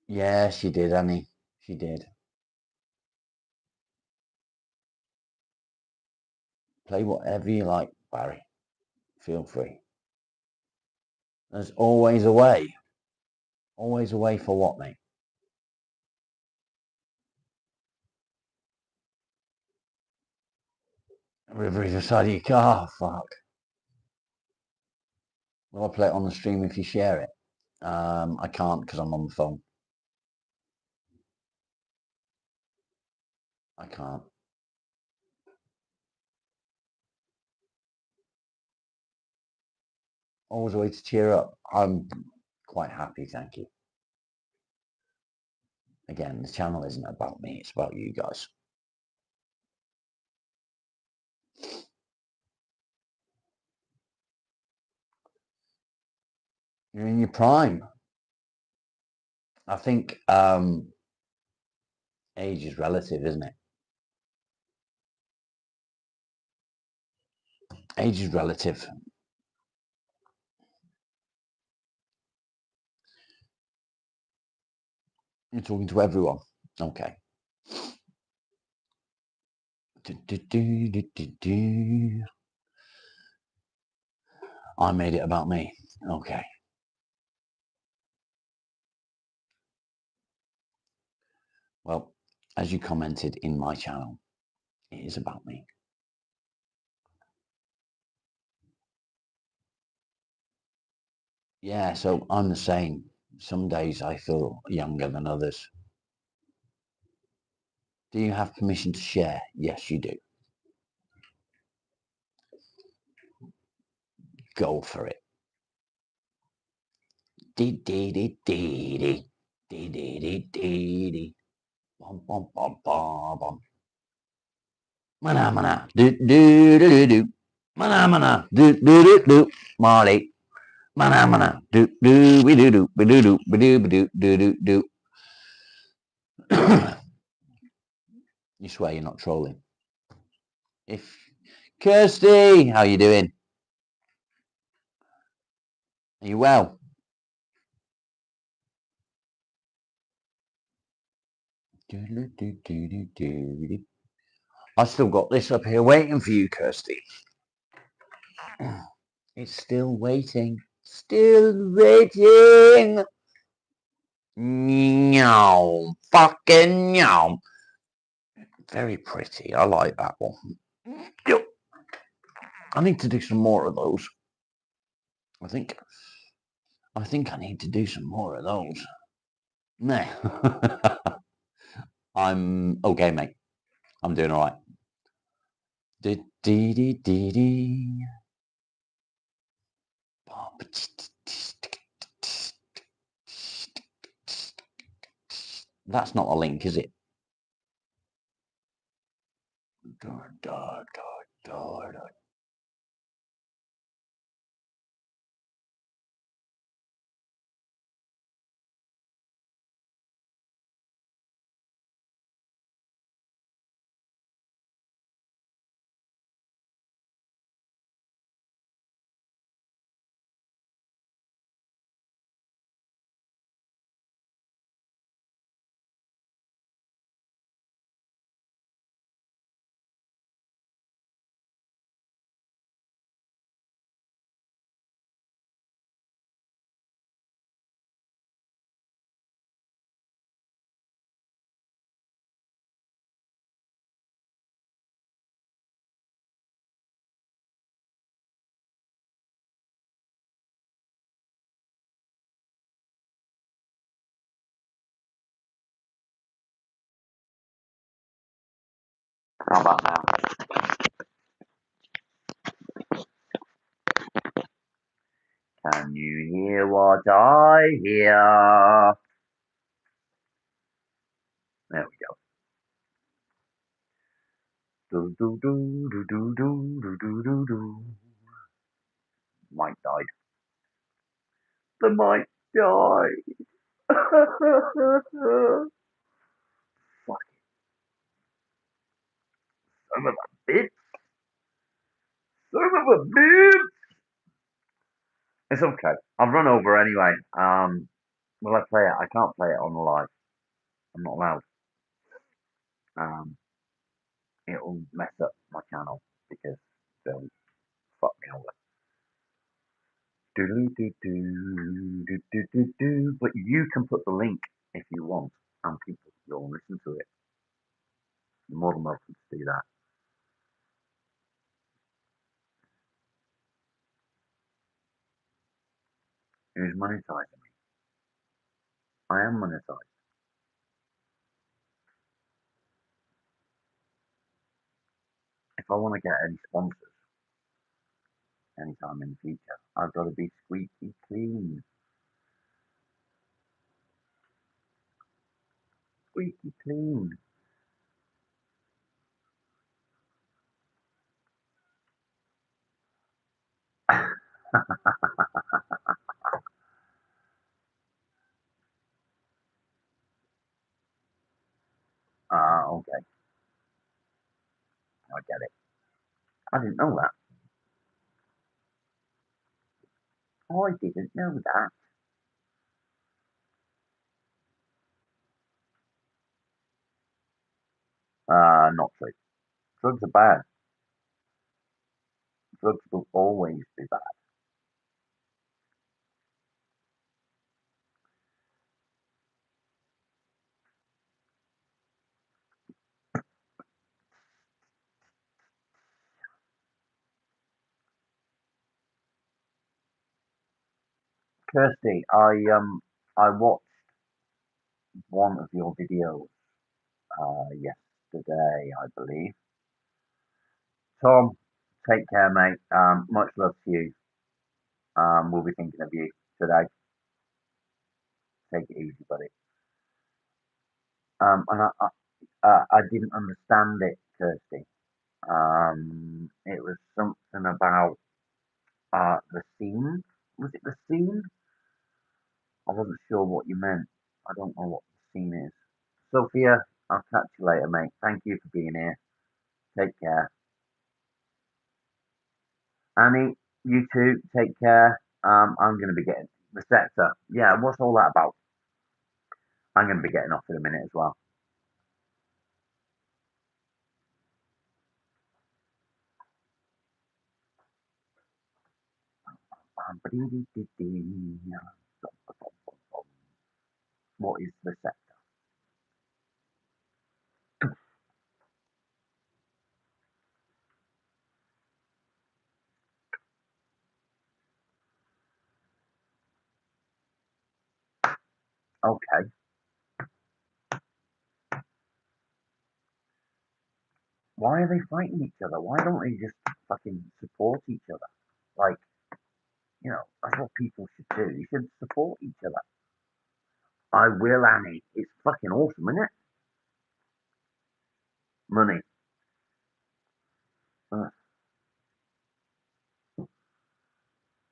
Yeah, she did, Annie. She did. Play whatever you like, Barry. Feel free. There's always a way. Always a way for what, mate? River either side of your car. Fuck. Will I play it on the stream if you share it? I can't because I'm on the phone. I can't. Always a way to cheer up. I'm quite happy, thank you. Again, the channel isn't about me, it's about you guys. You're in your prime. I think age is relative, isn't it? Age is relative. You're talking to everyone. Okay. I made it about me. Okay. Well, as you commented in my channel, it is about me. Yeah, so I'm the same. Some days I feel younger than others. Do you have permission to share? Yes, you do. Go for it. Dee dee dee dee dee. Dee dee dee dee dee. Bum bum bum bum bum. Mana mana. Do do do do do. Mana mana. Do do do do. Molly. Mana mana. Do do we do do we do do we do do do do do. You swear you're not trolling? If Kirsty, how you doing? Are you well? I still got this up here waiting for you, Kirsty. It's still waiting. Still waiting. Meow. Fucking meow. Very pretty. I like that one. I need to do some more of those. I think I need to do some more of those. Nah. I'm okay, mate. I'm doing all right. That's not a link, is it? How about now? Can you hear what I hear? do do do do do do do do do. Mike died. The Mike died. Fuck, son of a bitch. Son of a bitch. It's okay. I've run over anyway. Will I play it? I can't play it on the live. I'm not allowed. Um, it'll mess up my channel because they'll fuck me over. Do do do do do do do do. But you can put the link if you want, and people will listen to it. You're more than welcome to do that. Who's monetizing me? I am monetized. If I want to get any sponsors anytime in the future, I've got to be squeaky clean. Squeaky clean. Okay, I get it. I didn't know that. I didn't know that. Not true. Drugs are bad. Drugs will always be bad. Kirsty, I watched one of your videos yesterday, I believe. Tom, take care, mate. Much love to you. We'll be thinking of you today. Take it easy, buddy. And I didn't understand it, Kirsty. It was something about the scene. Was it the scene? I wasn't sure what you meant. I don't know what the scene is. Sophia, I'll catch you later, mate. Thank you for being here. Take care. Annie, you too. Take care. I'm going to be getting the sector. Yeah, what's all that about? I'm going to be getting off in a minute as well. What is the sector? Okay. Why are they fighting each other? Why don't they just fucking support each other? Like, that's what people should do. You should support each other. I will, Annie. It's fucking awesome, isn't it? Money. Uh,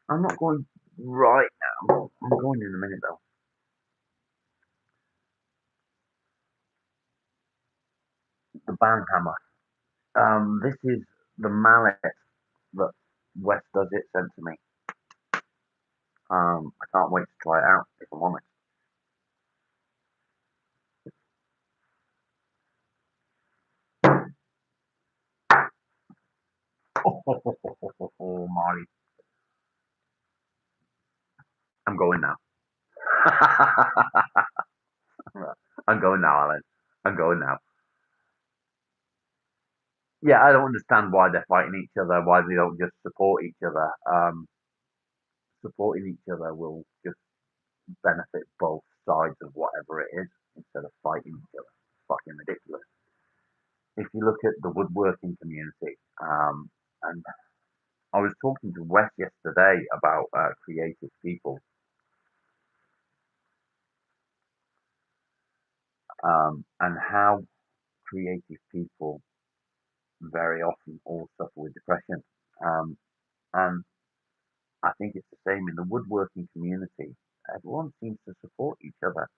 I'm not going right now. I'm going in a minute though. The band hammer. This is the mallet that West Does It sent to me. I can't wait to try it out if I'm honest. Oh, Marty. I'm going now. I'm going now, Alan. I'm going now. Yeah, I don't understand why they're fighting each other, why they don't just support each other. Supporting each other will just benefit both sides of whatever it is instead of fighting each other. It's fucking ridiculous. If you look at the woodworking community, and I was talking to Wes yesterday about creative people, and how creative people very often all suffer with depression. And I think it's the same in the woodworking community. Everyone seems to support each other,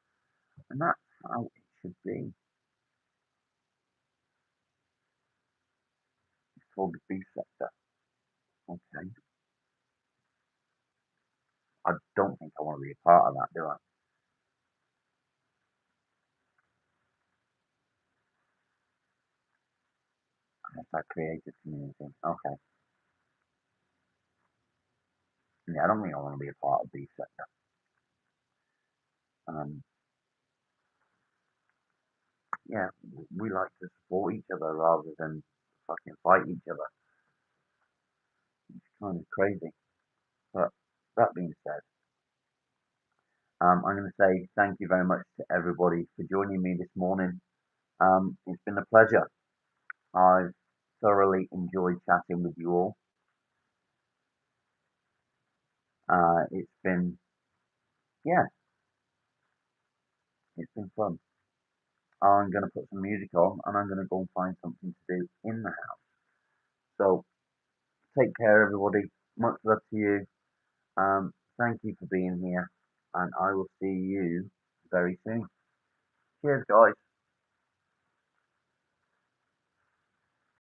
and that's how it should be. It's called the B sector. Okay. I don't think I want to be a part of that, do I? It's that creative community. Okay. Yeah, I don't think I want to be a part of B sector. Um, yeah, we like to support each other rather than fucking fight each other. It's kind of crazy. But that being said, I'm going to say thank you very much to everybody for joining me this morning. It's been a pleasure. I've thoroughly enjoyed chatting with you all. It's been, yeah, it's been fun. I'm going to put some music on and I'm going to go and find something to do in the house. So take care, everybody. Much love to you. Thank you for being here, and I will see you very soon. Cheers, guys.